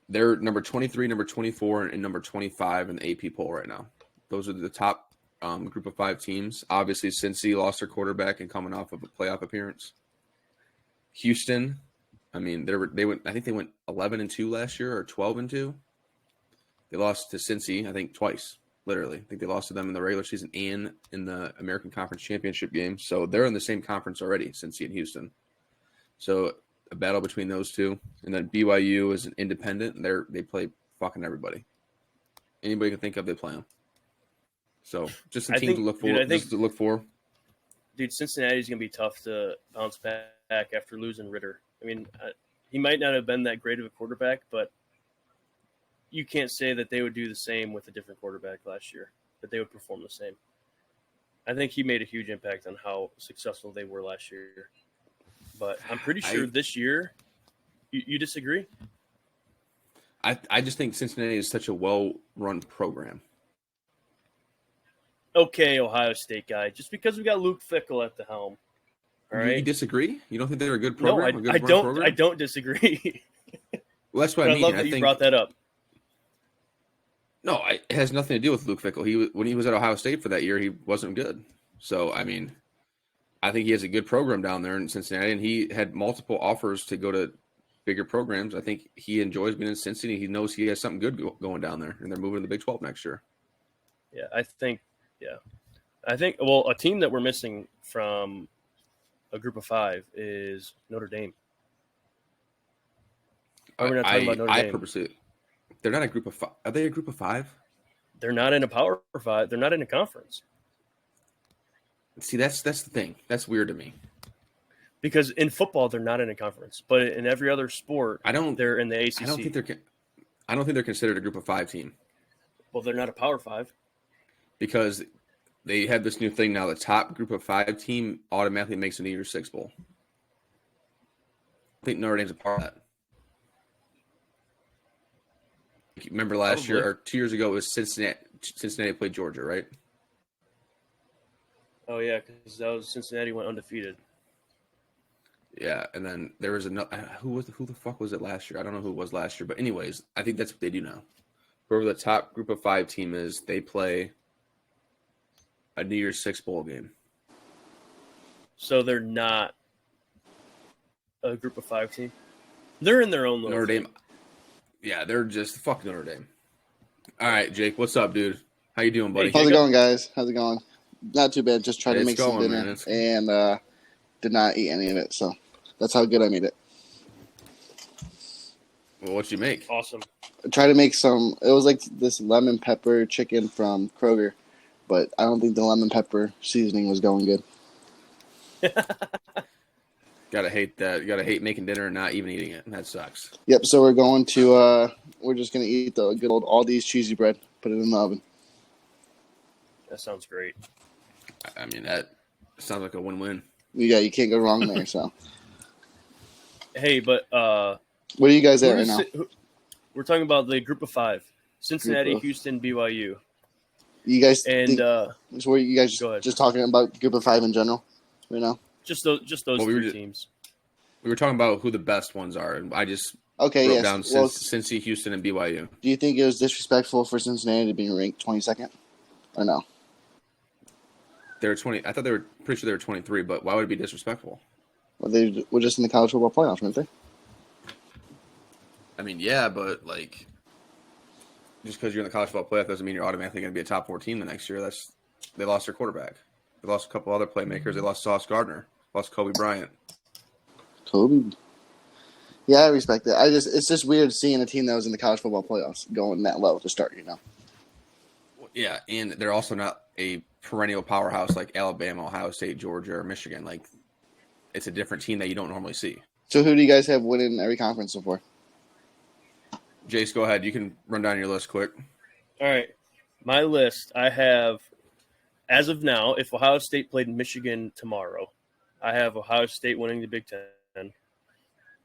they're number 23, number 24, and number 25 in the AP poll right now. Those are the top Group of 5 teams. Obviously, Cincy lost their quarterback and coming off of a playoff appearance. Houston, I mean, they went 11-2 last year, or 12-2. They lost to Cincy, I think, twice. Literally, I think they lost to them in the regular season and in the American Conference Championship game. So they're in the same conference already, Cincy and Houston. So a battle between those two, and then BYU is an independent. And they play fucking everybody. Anybody can think of, they play them. So just a team to look for. Dude, Cincinnati's gonna be tough to bounce back after losing Ritter. I mean, he might not have been that great of a quarterback, but you can't say that they would do the same with a different quarterback last year. That they would perform the same. I think he made a huge impact on how successful they were last year. But I'm pretty sure this year, you disagree? I just think Cincinnati is such a well-run program. Okay, Ohio State guy. Just because we got Luke Fickell at the helm. All right. You disagree? You don't think they're a good program? No, I don't. Program? I don't disagree. Well, that's what I mean. I love that you brought that up. No, it has nothing to do with Luke Fickell. When he was at Ohio State for that year, he wasn't good. So, I mean, I think he has a good program down there in Cincinnati, and he had multiple offers to go to bigger programs. I think he enjoys being in Cincinnati. He knows he has something good going down there, and they're moving to the Big 12 next year. Yeah, I think, well, a team that we're missing from a Group of 5 is Notre Dame. We're not talking about Notre Dame. Purposely, they're not a Group of 5. Are they a Group of 5? They're not in a Power 5. They're not in a conference. See, that's the thing. That's weird to me. Because in football, they're not in a conference, but in every other sport, they're in the ACC. I don't think they're considered a Group of 5 team. Well, they're not a Power 5 because they have this new thing now. The top Group of 5 team automatically makes a New Year's Six bowl. I think Notre Dame's a part of that. Remember last year or 2 years ago, it was Cincinnati played Georgia, right? Oh yeah, because that was Cincinnati went undefeated. Yeah, and then there was another. Who the fuck was it last year? I don't know who it was last year, but anyways, I think that's what they do now. Whoever the top Group of 5 team is, they play a New Year's Six bowl game. So they're not a Group of 5 team. They're in their own little Notre Dame. thing. Yeah, they're just fuck Notre Dame. All right, Jake, what's up, dude? How you doing, buddy? How's it going, guys? How's it going? Not too bad. Just trying to make some dinner and did not eat any of it. So that's how good I made it. Well, what'd you make? Awesome. Try to make some. It was like this lemon pepper chicken from Kroger, but I don't think the lemon pepper seasoning was going good. Gotta hate that. You gotta hate making dinner and not even eating it. That sucks. Yep. So we're going to. We're just gonna eat the good old Aldi's cheesy bread. Put it in the oven. That sounds great. I mean, that sounds like a win-win. Yeah, you can't go wrong there. So. Hey, but what are you guys at right now? We're talking about the group of 5: Cincinnati, Houston, BYU. You guys and so were you guys just talking about group of 5 in general right now? Just those three teams. We were talking about who the best ones are, and I just wrote down Cincy, Houston, and BYU. Do you think it was disrespectful for Cincinnati to be ranked 22nd, or no? They were 20. I thought they were pretty sure they were 23, but why would it be disrespectful? Well, they were just in the college football playoffs, weren't they? I mean, yeah, but like, just because you're in the college football playoff doesn't mean you're automatically going to be a top 4 team the next year. They lost their quarterback. They lost a couple other playmakers. They lost Sauce Gardner. Lost Kobe Bryant. Kobe. Yeah, I respect it. It's just weird seeing a team that was in the college football playoffs going that low to start. Yeah, and they're also not a perennial powerhouse like Alabama, Ohio State, Georgia, or Michigan. Like, it's a different team that you don't normally see. So who do you guys have winning every conference so far? Jace, go ahead. You can run down your list quick. All right. My list, I have, as of now, if Ohio State played Michigan tomorrow, I have Ohio State winning the Big Ten.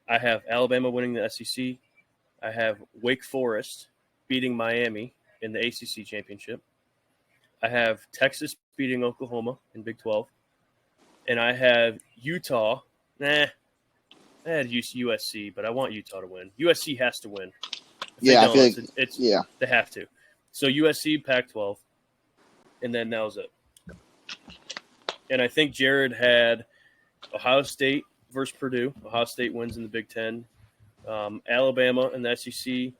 I have Alabama winning the SEC. I have Wake Forest beating Miami in the ACC championship. I have Texas beating Oklahoma in Big 12. And I have Utah. I had USC, but I want Utah to win. USC has to win. I feel like they have to. So USC, Pac-12, and then that was it. And I think Jared had Ohio State versus Purdue. Ohio State wins in the Big Ten. Alabama in the SEC.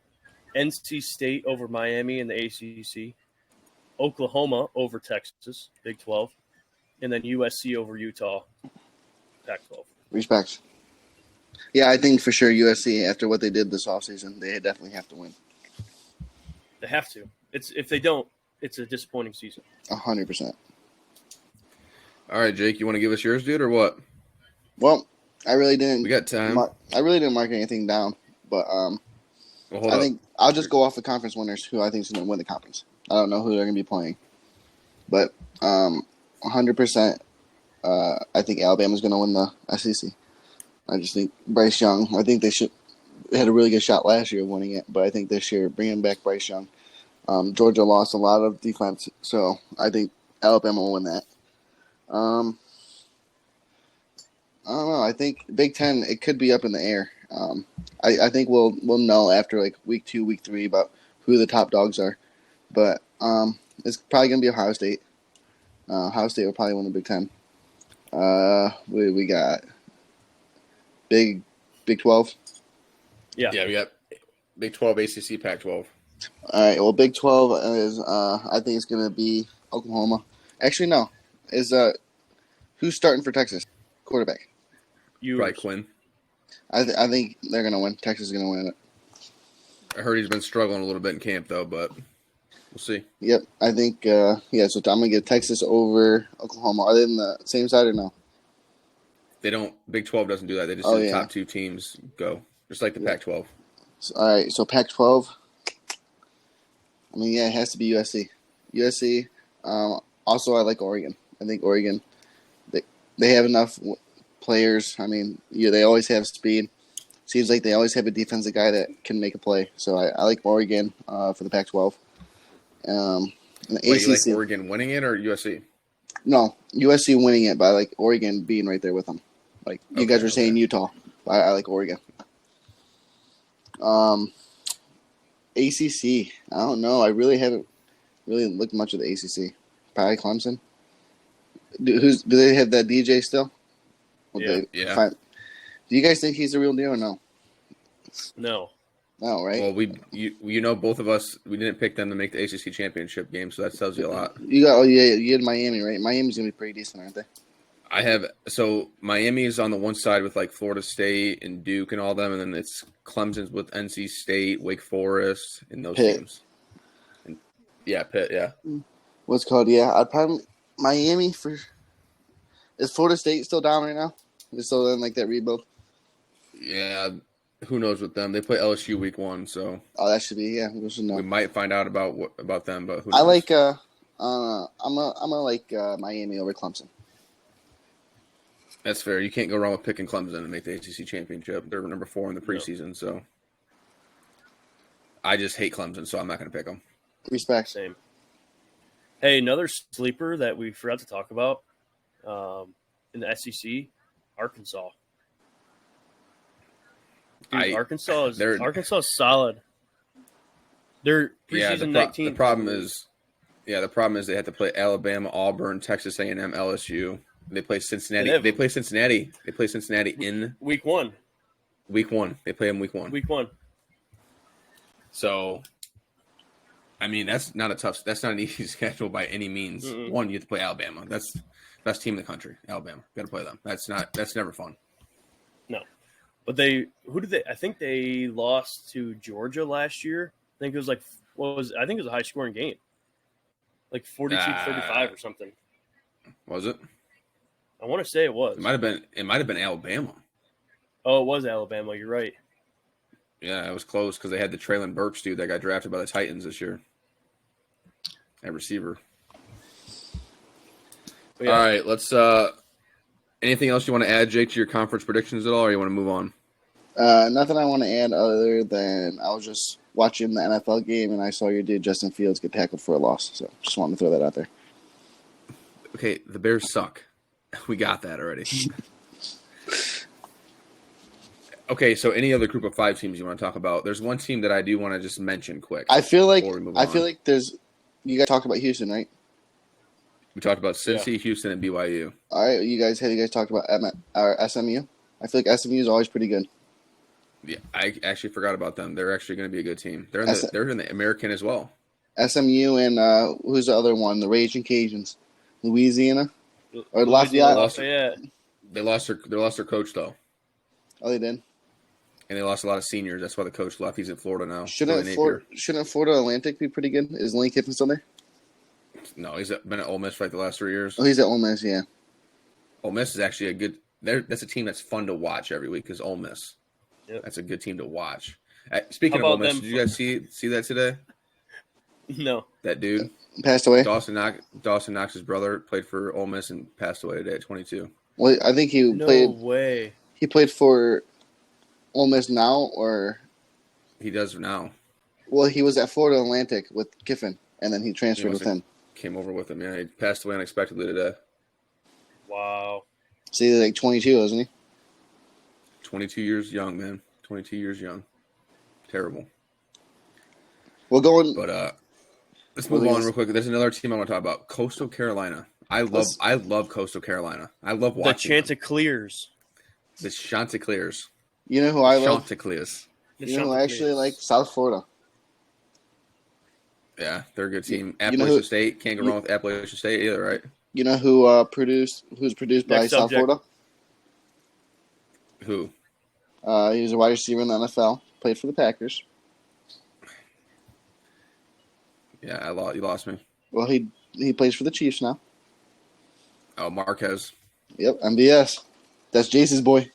NC State over Miami in the ACC. Oklahoma over Texas, Big 12. And then USC over Utah, Pac-12. Respect. Yeah, I think for sure USC, after what they did this offseason, they definitely have to win. They have to. If they don't, it's a disappointing season. 100%. All right, Jake, you want to give us yours, dude, or what? Well, I really didn't. We got time. I really didn't mark anything down, but I think I'll just go off the conference winners who I think is going to win the conference. I don't know who they're going to be playing, but 100%, I think Alabama's going to win the SEC. I just think Bryce Young. I think they had a really good shot last year of winning it, but I think this year bringing back Bryce Young. Georgia lost a lot of defense, so I think Alabama will win that. I don't know. I think Big Ten, it could be up in the air. I think we'll know after like week 2, week 3 about who the top dogs are. But it's probably gonna be Ohio State. Ohio State will probably win the Big Ten. We got Big 12. Yeah, we got Big 12, ACC, Pac-12. All right. Well, Big 12 is I think it's gonna be Oklahoma. Actually, no. Is who's starting for Texas? Quarterback. Probably Quinn. I think they're gonna win. Texas is gonna win it. I heard he's been struggling a little bit in camp though, but we'll see. Yep, I think so. I'm gonna get Texas over Oklahoma. Are they in the same side or no? They don't. Big 12 doesn't do that. They just do the top 2 teams go, just like the Pac-12. All right, so Pac-12. I mean, it has to be USC. USC. Also, I like Oregon. I think Oregon. They have enough players. I mean, they always have speed. Seems like they always have a defensive guy that can make a play. So I like Oregon for the Pac-12. And the ACC. You like Oregon winning it or USC? No, USC winning it, but I like Oregon being right there with them. Like you guys were saying, Utah. But I like Oregon. ACC. I don't know. I really haven't really looked much at the ACC. Probably Clemson. Do they have that DJ still? Yeah. Do you guys think he's the real deal or no? No. No, right? Well, both of us, we didn't pick them to make the ACC championship game, so that tells you a lot. You had Miami, right? Miami's gonna be pretty decent, aren't they? I have so Miami is on the one side with like Florida State and Duke and all them, and then it's Clemson's with NC State, Wake Forest, and those Pitt. teams. And, yeah, Pitt. Yeah. What's called? Yeah, I'd probably Miami for. Is Florida State still down right now? They're still in like that rebuild. Yeah. Who knows with them? They play LSU week 1, so. Oh, that should be we should know. We might find out about them, but who knows? I like I'm a like Miami over Clemson. That's fair. You can't go wrong with picking Clemson and make the ACC championship. They're number 4 in the preseason, so I just hate Clemson, so I'm not going to pick them. Respect. Same. Hey, another sleeper that we forgot to talk about in the SEC, Arkansas. Dude, Arkansas is solid. They're preseason 19. The problem is they have to play Alabama, Auburn, Texas A&M, LSU. They play Cincinnati. They play Cincinnati in week 1. Week 1. They play them week 1. Week 1. So, I mean, that's not an easy schedule by any means. Mm-mm. One, you have to play Alabama. That's the best team in the country. Alabama. Got to play them. That's never fun. No. But I think they lost to Georgia last year. I think it was I think it was a high scoring game. Like 42-35 or something. Was it? I want to say it was. It might have been Alabama. Oh, it was Alabama. You're right. Yeah, it was close because they had the Traylon Burks dude that got drafted by the Titans this year. At receiver. Yeah. All right, let's anything else you want to add, Jake, to your conference predictions at all, or you want to move on? Nothing I want to add other than I was just watching the NFL game and I saw your dude Justin Fields get tackled for a loss. So just wanted to throw that out there. Okay, the Bears suck. We got that already. Okay, so any other group of 5 teams you want to talk about? There's one team that I do want to just mention quick. I feel like there's you guys talked about Houston, right? We talked about Cincy, Houston, and BYU. All right, have you guys talked about SMU? I feel like SMU is always pretty good. Yeah, I actually forgot about them. They're actually going to be a good team. They're in the American as well. SMU and who's the other one? The Raging Cajuns, Louisiana or Lafayette. They lost their coach though. Oh, they did. And they lost a lot of seniors. That's why the coach left. He's in Florida now. Shouldn't Florida Atlantic be pretty good? Is Lane Kiffin still there? No, he's been at Ole Miss for like the last 3 years. Oh, he's at Ole Miss, yeah. Ole Miss is actually a good. That's a team that's fun to watch every week. Is Ole Miss. Yep. That's a good team to watch. Speaking of Ole Miss, did you guys see that today? No. That dude passed away. Dawson Knox's brother played for Ole Miss and passed away today at 22. Well, I think he played. No way. He played for Ole Miss now, or he does now. Well, he was at Florida Atlantic with Kiffin, and then he transferred with him. Came over with him. Yeah, he passed away unexpectedly today. Wow. So he's like 22, isn't he? 22 years young, man. 22 years young. Terrible. We're going. But let's move on real quick. There's another team I want to talk about. Coastal Carolina. I love Coastal Carolina. I love watching the Chanticleers. The Chanticleers. You know who I love? Chanticleers. You know who I actually like? South Florida. Yeah, they're a good team. Appalachian State. Can't go wrong with Appalachian State either, right? You know who's produced by South Florida? Who? He was a wide receiver in the NFL. Played for the Packers. Yeah, you lost me. Well, he plays for the Chiefs now. Oh, Marquez. Yep, MBS. That's Jace's boy.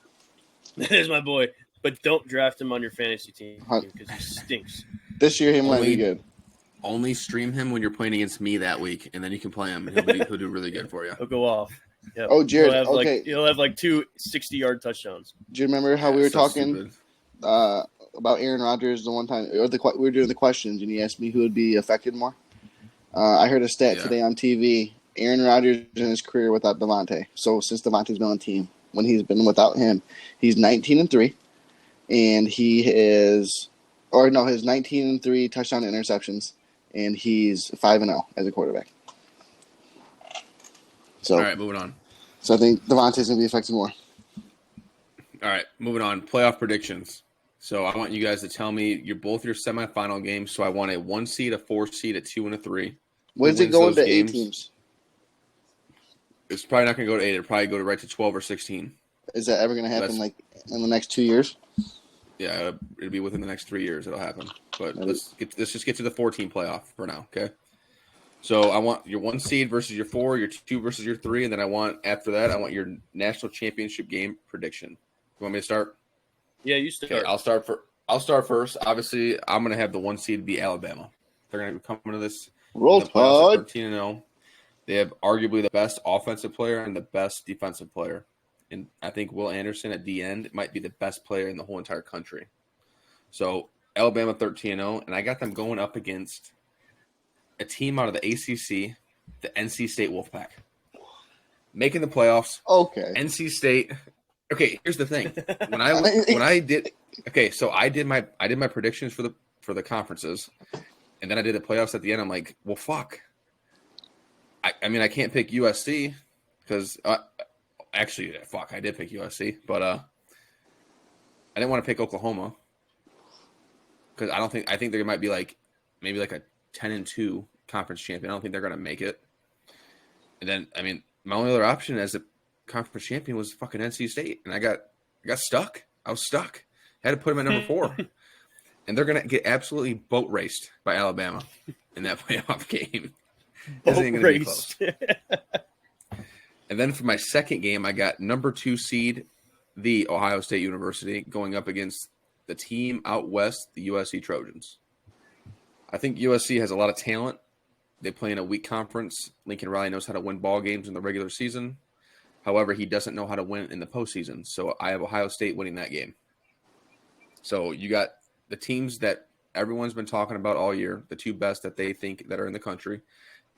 That is my boy. But don't draft him on your fantasy team because he stinks. This year he might be good. Only stream him when you're playing against me that week, and then you can play him, and he'll do really good for you. He'll go off. Yep. Oh, Jared, he'll have like 2 60-yard touchdowns. Do you remember how we were talking about Aaron Rodgers the one time? We were doing the questions, and you asked me who would be affected more. I heard a stat today on TV. Aaron Rodgers in his career without Devontae. So since Devontae's been on the team, when he's been without him, he's 19-3, and his 19-3 touchdown interceptions, and he's 5-0 as a quarterback. So, all right, moving on. So I think Devontae's going to be affected more. All right, moving on. Playoff predictions. So I want you guys to tell me your semifinal games. So I want a 1 seed, a 4 seed, a 2, and a 3. When's it going to 8 teams? It's probably not going to go to 8. It'll probably go to right to 12 or 16. Is that ever going to happen like in the next 2 years? Yeah, it'll be within the next 3 years. It'll happen. But let's just get to the 14 playoff for now, okay? So I want your 1 seed versus your 4, your 2 versus your 3, and then after that, I want your national championship game prediction. You want me to start? Yeah, you start. Okay, I'll start first. Obviously, I'm going to have the 1 seed be Alabama. They're going to come into this Roll Tide 13-0. They have arguably the best offensive player and the best defensive player. And I think Will Anderson at the end might be the best player in the whole entire country. So Alabama 13-0, and I got them going up against a team out of the ACC, the NC State Wolfpack, making the playoffs. Okay. NC State. Okay, here's the thing. I did my predictions for the conferences, and then I did the playoffs at the end. I'm like, well, fuck. I mean, I can't pick USC because actually, fuck, I did pick USC, but I didn't want to pick Oklahoma because I think they might be maybe like a 10-2 conference champion. I don't think they're going to make it. And then, I mean, my only other option as a conference champion was fucking NC State, and I got stuck. I was stuck. I had to put them at number 4. And they're going to get absolutely boat raced by Alabama in that playoff game. This ain't going to be close. And then for my second game, I got number 2 seed, the Ohio State University, going up against the team out west, the USC Trojans. I think USC has a lot of talent. They play in a weak conference. Lincoln Riley knows how to win ball games in the regular season. However, he doesn't know how to win in the postseason. So I have Ohio State winning that game. So you got the teams that everyone's been talking about all year, the 2 best that they think that are in the country,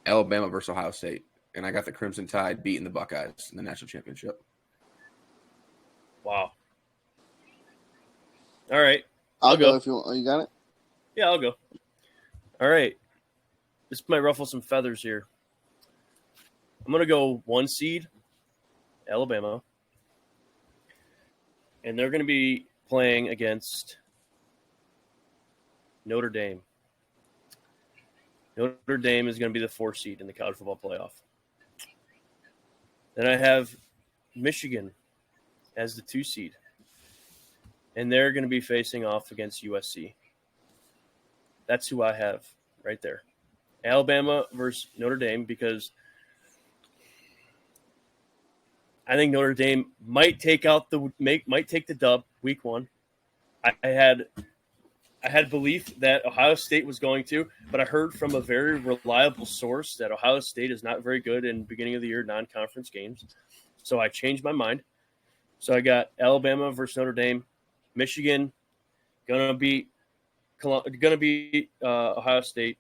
Alabama versus Ohio State. And I got the Crimson Tide beating the Buckeyes in the national championship. Wow. All right. I'll go if you want. You got it? Yeah, I'll go. All right. This might ruffle some feathers here. I'm going to go 1 seed, Alabama. And they're going to be playing against Notre Dame. Notre Dame is going to be the 4 seed in the college football playoff. Then I have Michigan as the 2 seed. And they're going to be facing off against USC. That's who I have right there. Alabama versus Notre Dame, because I think Notre Dame might take the dub week 1. I had belief that Ohio State was going to, but I heard from a very reliable source that Ohio State is not very good in beginning of the year non-conference games. So I changed my mind. So I got Alabama versus Notre Dame, Michigan gonna beat Ohio State.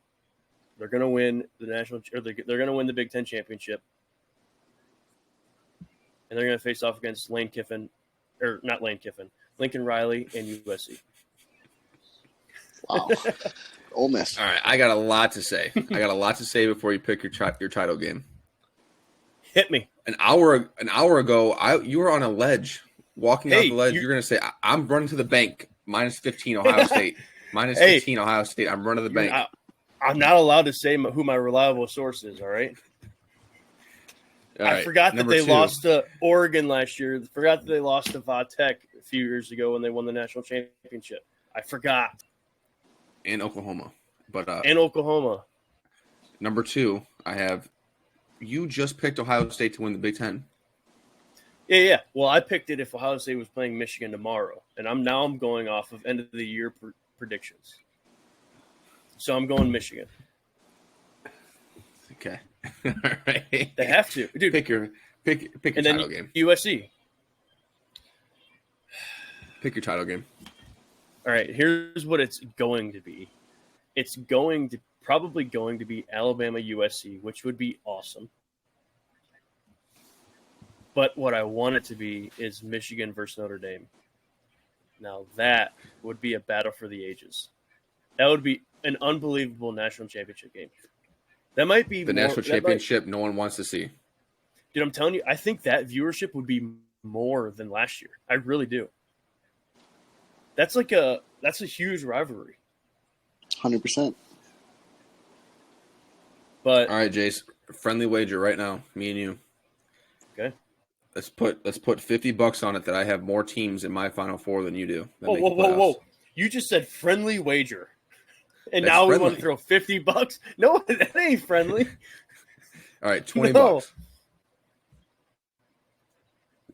They're gonna win the they're gonna win the Big Ten championship, and they're gonna face off against Lincoln Riley and USC. Wow. Ole Miss. All right, I got a lot to say. Before you pick your title game. Hit me. An hour ago, you were on a ledge, walking off the ledge. You're going to say, I'm running to the bank, minus 15 Ohio State. Minus 15 Ohio State. I'm running to the bank. I'm not allowed to say who my reliable source is, all right? I forgot that they lost to Oregon last year. I forgot that they lost to Vatech a few years ago when they won the national championship. I forgot. And Oklahoma. And Oklahoma. Number 2, I have you just picked Ohio State to win the Big Ten. Yeah. Well, I picked it if Ohio State was playing Michigan tomorrow, and I'm going off of end of the year predictions. So I'm going Michigan. Okay. All right. They have to, dude. Pick your title game. USC. Pick your title game. All right. Here's what it's going to be. It's probably going to be Alabama USC, which would be awesome. But what I want it to be is Michigan versus Notre Dame. Now that would be a battle for the ages. That would be an unbelievable national championship game. That might be the national championship no one wants to see. Dude, I'm telling you, I think that viewership would be more than last year. I really do. That's a huge rivalry. 100%. But all right, Jace, friendly wager right now, me and you. Let's put $50 on it that I have more teams in my Final Four than you do. Whoa! You just said friendly wager, and That's now friendly. we want to throw $50? No, that ain't friendly. All right, $20. No.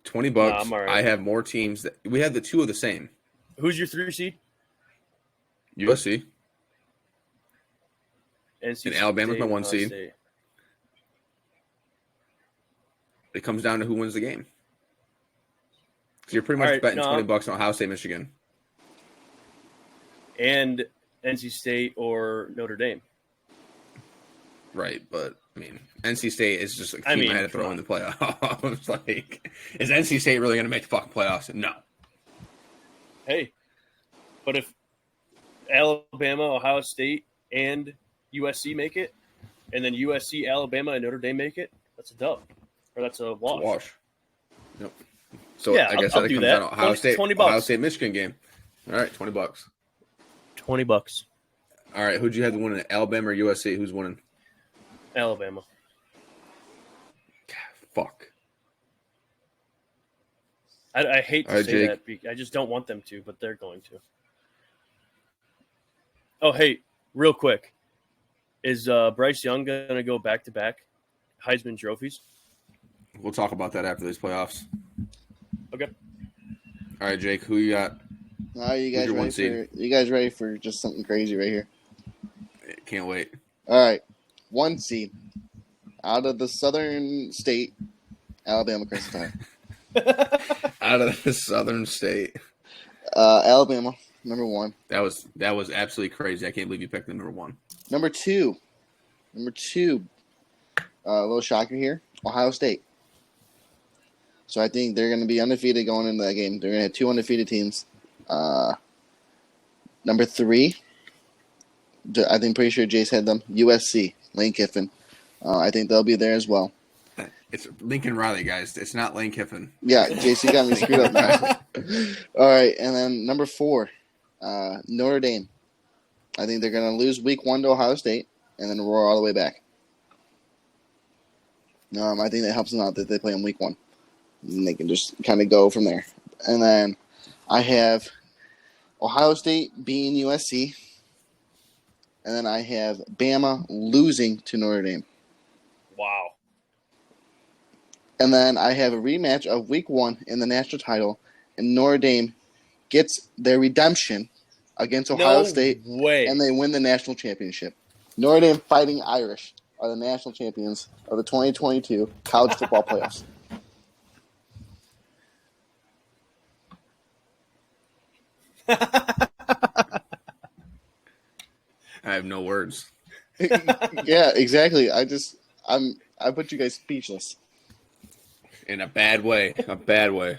$20. Nah, I'm all right. I have more teams. We have the two of the same. Who's your 3 seed? USC. NC And Alabama's State, my 1 seed. State. It comes down to who wins the game. So you're pretty much betting $20 on Ohio State, Michigan. And NC State or Notre Dame. Right, but I mean, NC State is just a team I had to throw in the playoffs. Like, is NC State really going to make the fucking playoffs? No. Hey, but if Alabama, Ohio State, and USC make it, and then USC, Alabama, and Notre Dame make it, that's a dub. Or that's a wash. It's a wash. Yep. So yeah, I guess I'll that do comes that. down to Ohio State, $20. Ohio State, Michigan game. All right, $20. $20. All right, who'd you have to win? Alabama or USC? Who's winning? Alabama. Fuck. I hate to say Jake. that. I just don't want them to, but they're going to. Oh, hey, real quick. Is Bryce Young going to go back-to-back Heisman trophies? We'll talk about that after these playoffs. Okay. All right, Jake, who you got? You guys ready for just something crazy right here? Can't wait. All right. 1 seed out of the southern state, Alabama Crimson Tide. Out of the southern state. Alabama, number 1. That was absolutely crazy. I can't believe you picked the number 1. Number two, a little shocker here, Ohio State. So I think they're going to be undefeated going into that game. They're going to have 2 undefeated teams. Number 3, I think pretty sure Jace had them, USC, Lane Kiffin. I think they'll be there as well. It's Lincoln Riley, guys. It's not Lane Kiffin. Yeah, JC got me screwed up now. All right, and then number 4, Notre Dame. I think they're going to lose week 1 to Ohio State and then roar all the way back. I think that helps them out that they play in week 1. And they can just kind of go from there. And then I have Ohio State beating USC. And then I have Bama losing to Notre Dame. Wow. And then I have a rematch of week 1 in the national title. And Notre Dame gets their redemption against Ohio State. Way. And they win the national championship. Notre Dame Fighting Irish are the national champions of the 2022 college football playoffs. I have no words. Yeah, exactly. I put you guys speechless. In a bad way. A bad way.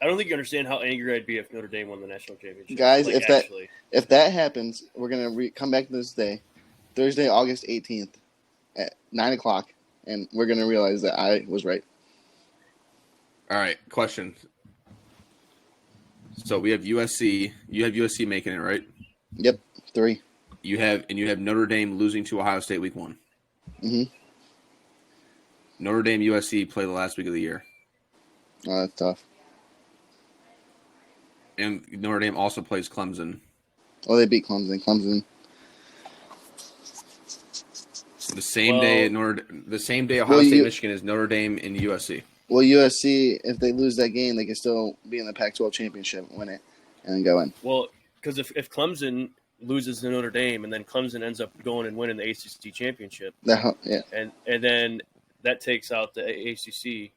I don't think you understand how angry I'd be if Notre Dame won the national championship. Guys, if that happens, we're going to come back to this day, Thursday, August 18th at 9 o'clock, and we're going to realize that I was right. All right, question. So we have USC. You have USC making it, right? Yep, 3. You have Notre Dame losing to Ohio State week 1. Mm-hmm. Notre Dame USC play the last week of the year. Oh, that's tough. And Notre Dame also plays Clemson. Oh, they beat Clemson. The same day Ohio State Michigan is Notre Dame and USC. Well, USC, if they lose that game, they can still be in the Pac-12 championship, win it, and then go in. Well, because if Clemson loses to Notre Dame and then Clemson ends up going and winning the ACC championship, Yeah. and then that takes out the ACC.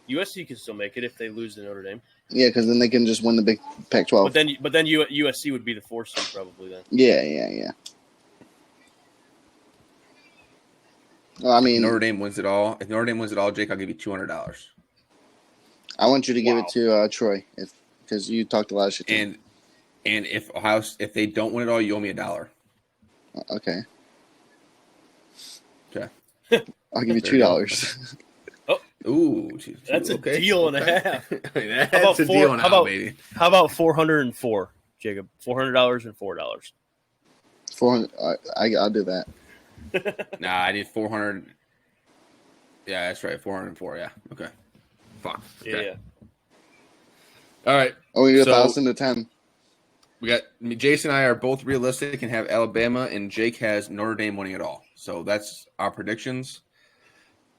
USC can still make it if they lose to Notre Dame. Yeah, because then they can just win the big Pac-12. But then USC would be the 4 seed probably then. Yeah. Well, I mean, Notre Dame wins it all. If Notre Dame wins it all, Jake, I'll give you $200. I want you to give it to Troy, because you talked a lot of shit. And if they don't win it all, you owe me $1. Okay. Okay. I'll give you $2. Ooh, that's a deal and a half. That's a deal and a half, baby. How about $404, Jacob? $400 and $4. 400. I'll do that. Nah, I need 400. Yeah, that's right. 404. Yeah. Okay. Fuck. Okay. Yeah. All right. Oh, we do So 1,000 to 10. we got Jason and I are both realistic and have Alabama, and Jake has Notre Dame winning it all. So that's our predictions.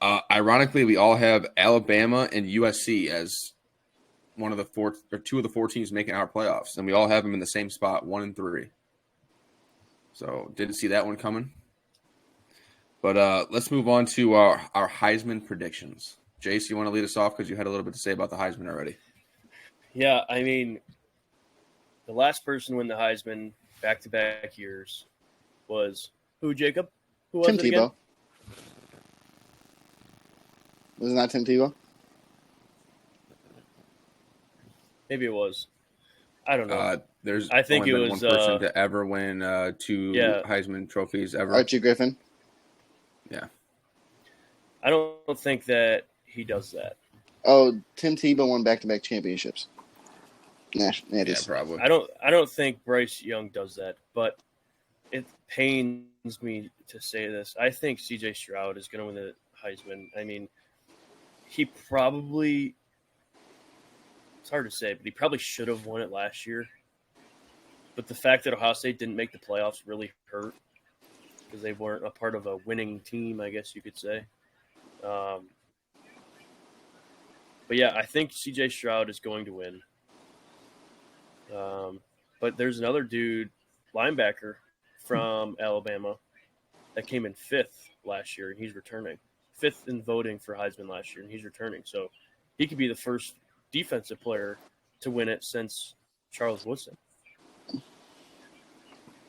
Ironically, we all have Alabama and USC as one of the two of the four teams making our playoffs, and we all have them in the same spot, 1 and 3. So didn't see that one coming. But let's move on to our Heisman predictions. Jace, you want to lead us off because you had a little bit to say about the Heisman already. Yeah, I mean, the last person to win the Heisman back-to-back years was who, Jacob? Who was Tim it Tebow. again? Was it not Tim Tebow? Maybe it was. I don't know. There's I think only it been was, one person to ever win 2 Heisman trophies ever. Archie Griffin. Yeah. I don't think that he does that. Oh, Tim Tebow won back-to-back championships. Yeah, Natties. probably. I don't think Bryce Young does that, but it pains me to say this. I think C.J. Stroud is going to win the Heisman. I mean, he probably – it's hard to say, but he probably should have won it last year. But the fact that Ohio State didn't make the playoffs really hurt because they weren't a part of a winning team, I guess you could say. But, yeah, I think C.J. Stroud is going to win. But there's another dude, linebacker from Alabama, that came in 5th last year, and he's returning. 5th in voting for Heisman last year, and he's returning. So he could be the first defensive player to win it since Charles Woodson,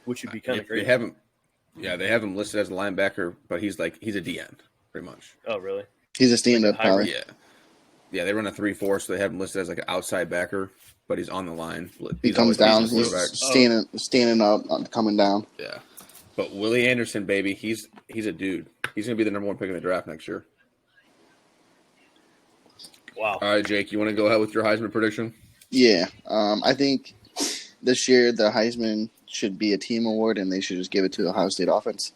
which would be kind of great. They have him listed as a linebacker, but he's a DN, pretty much. Oh, really? He's a stand-up hybrid. power. Yeah, they run a 3-4, so they have him listed as like an outside backer, but he's on the line. He comes down. He's standing up, coming down. Yeah. But Willie Anderson, baby, he's a dude. He's going to be the number 1 pick in the draft next year. Wow. All right, Jake, you want to go ahead with your Heisman prediction? Yeah. I think this year the Heisman should be a team award, and they should just give it to the Ohio State offense.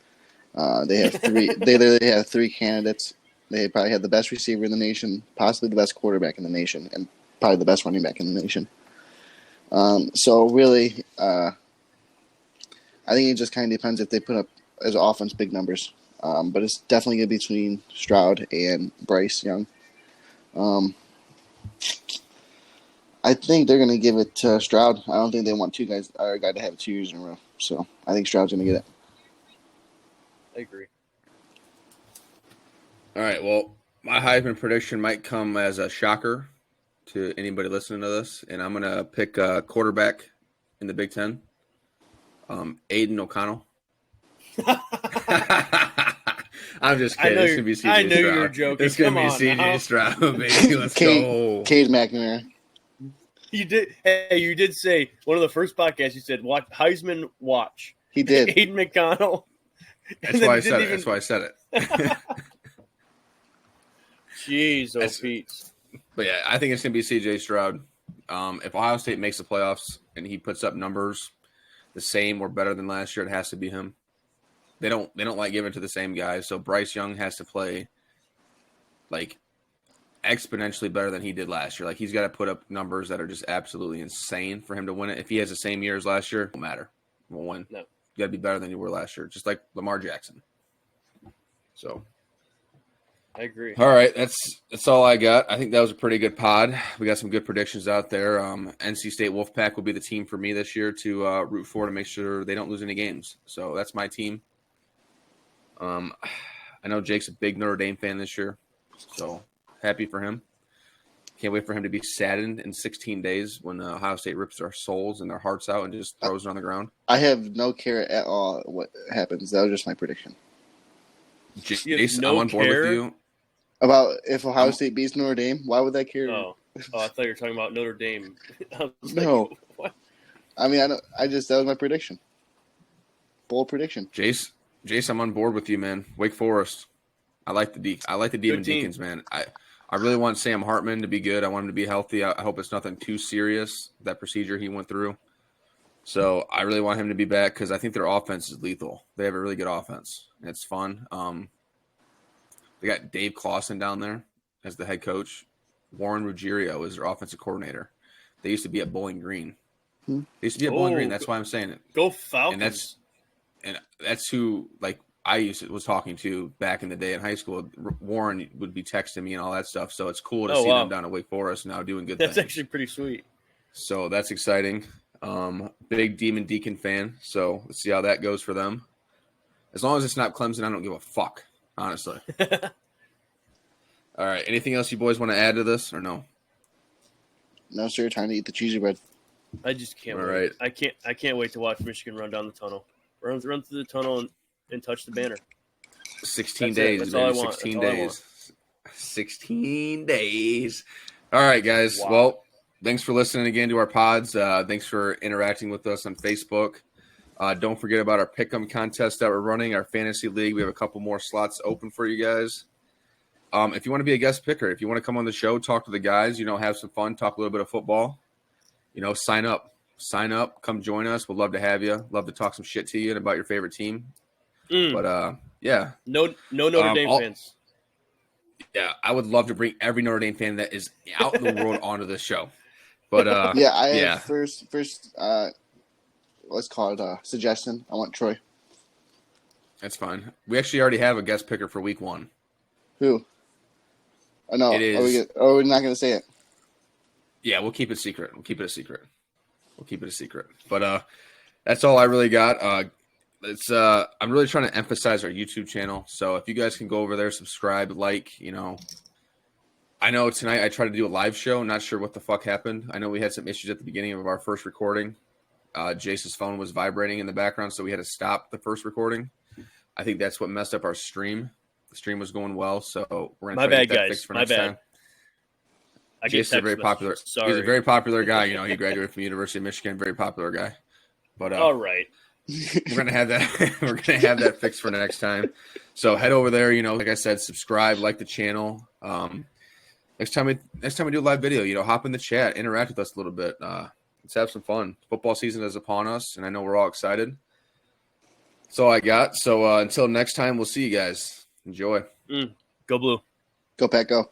They have 3. They literally have 3 candidates. They probably have the best receiver in the nation, possibly the best quarterback in the nation, and probably the best running back in the nation. So really, I think it just kind of depends if they put up as offense big numbers. But it's definitely going to be between Stroud and Bryce Young. I think they're going to give it to Stroud. I don't think they want a guy to have it 2 years in a row. So I think Stroud's going to get it. I agree. All right, well, my Heisman prediction might come as a shocker to anybody listening to this, and I'm going to pick a quarterback in the Big Ten, Aiden O'Connell. I'm just kidding. It's going to be C.J. Stroud. I knew you were joking. It's going to be C.J. Stroud, baby. Let's go. Cade McNamara. You did. Hey, you did say one of the first podcasts. You said, "Watch Heisman watch." He did. Aiden McConnell. That's why I said it. That's why I said it. Jeez, Pete. But yeah, I think it's going to be C.J. Stroud. If Ohio State makes the playoffs and he puts up numbers the same or better than last year, it has to be him. They don't like giving it to the same guys. So Bryce Young has to play like exponentially better than he did last year. Like he's got to put up numbers that are just absolutely insane for him to win it. If he has the same year as last year, it won't matter. He won't win. No. You got to be better than you were last year, just like Lamar Jackson. So I agree. All right, that's all I got. I think that was a pretty good pod. We got some good predictions out there. NC State Wolfpack will be the team for me this year to root for to make sure they don't lose any games. So that's my team. I know Jake's a big Notre Dame fan this year, so happy for him. Can't wait for him to be saddened in 16 days when Ohio State rips their souls and their hearts out and just throws it on the ground. I have no care at all what happens. That was just my prediction. Jason, I'm on board with you. About if Ohio State beats Notre Dame, why would that care? Oh, I thought you were talking about Notre Dame. No. Like, what? I mean, that was my prediction. Bold prediction. Jace, I'm on board with you, man. Wake Forest. I like the Demon Deacons, man. I really want Sam Hartman to be good. I want him to be healthy. I hope it's nothing too serious, that procedure he went through. So I really want him to be back because I think their offense is lethal. They have a really good offense. And it's fun. They got Dave Clawson down there as the head coach. Warren Ruggiero is their offensive coordinator. They used to be at Bowling Green. They used to be at Bowling Green. That's why I'm saying it. Go Falcons. And that's who I was talking to back in the day in high school. Warren would be texting me and all that stuff. So it's cool to see them down at Wake Forest now doing good things. That's actually pretty sweet. So that's exciting. Big Demon Deacon fan. So let's see how that goes for them. As long as it's not Clemson, I don't give a fuck, honestly. All right. Anything else you boys want to add to this or no? No, sir. Time to eat the cheesy bread. I just can't All wait. right. I can't wait to watch Michigan run down the tunnel. Run through the tunnel and touch the banner. 16 days. That's all I want. 16 days. 16 days. All right, guys. Wow. Well, thanks for listening again to our pods. Thanks for interacting with us on Facebook. Don't forget about our Pick'em contest that we're running, our fantasy league. We have a couple more slots open for you guys. If you want to be a guest picker, if you want to come on the show, talk to the guys, have some fun, talk a little bit of football, sign up. Sign up. Come join us. We'd love to have you. Love to talk some shit to you and about your favorite team. But, yeah. No Notre Dame fans. Yeah, I would love to bring every Notre Dame fan that is out in the world onto this show. But have first let's call it a suggestion. I want Troy. That's fine. We actually already have a guest picker for week 1. Who? Oh, no. It is. We're not going to say it. Yeah, we'll keep it secret. But that's all I really got. I'm really trying to emphasize our YouTube channel. So if you guys can go over there, subscribe, I know tonight I tried to do a live show. Not sure what the fuck happened. I know we had some issues at the beginning of our first recording. Jace's phone was vibrating in the background, so we had to stop the first recording. I think that's what messed up our stream. The stream was going well, so we're going to try to get that fixed for next time. Jason's a very popular. Sorry. He's a very popular guy. He graduated from the University of Michigan. Very popular guy. But all right, we're gonna have that. We're gonna have that fixed for next time. So head over there. Like I said, subscribe, like the channel. Next time we do a live video, hop in the chat, interact with us a little bit. Let's have some fun. Football season is upon us, and I know we're all excited. That's all I got. So until next time, we'll see you guys. Enjoy. Go Blue. Go Pack, go.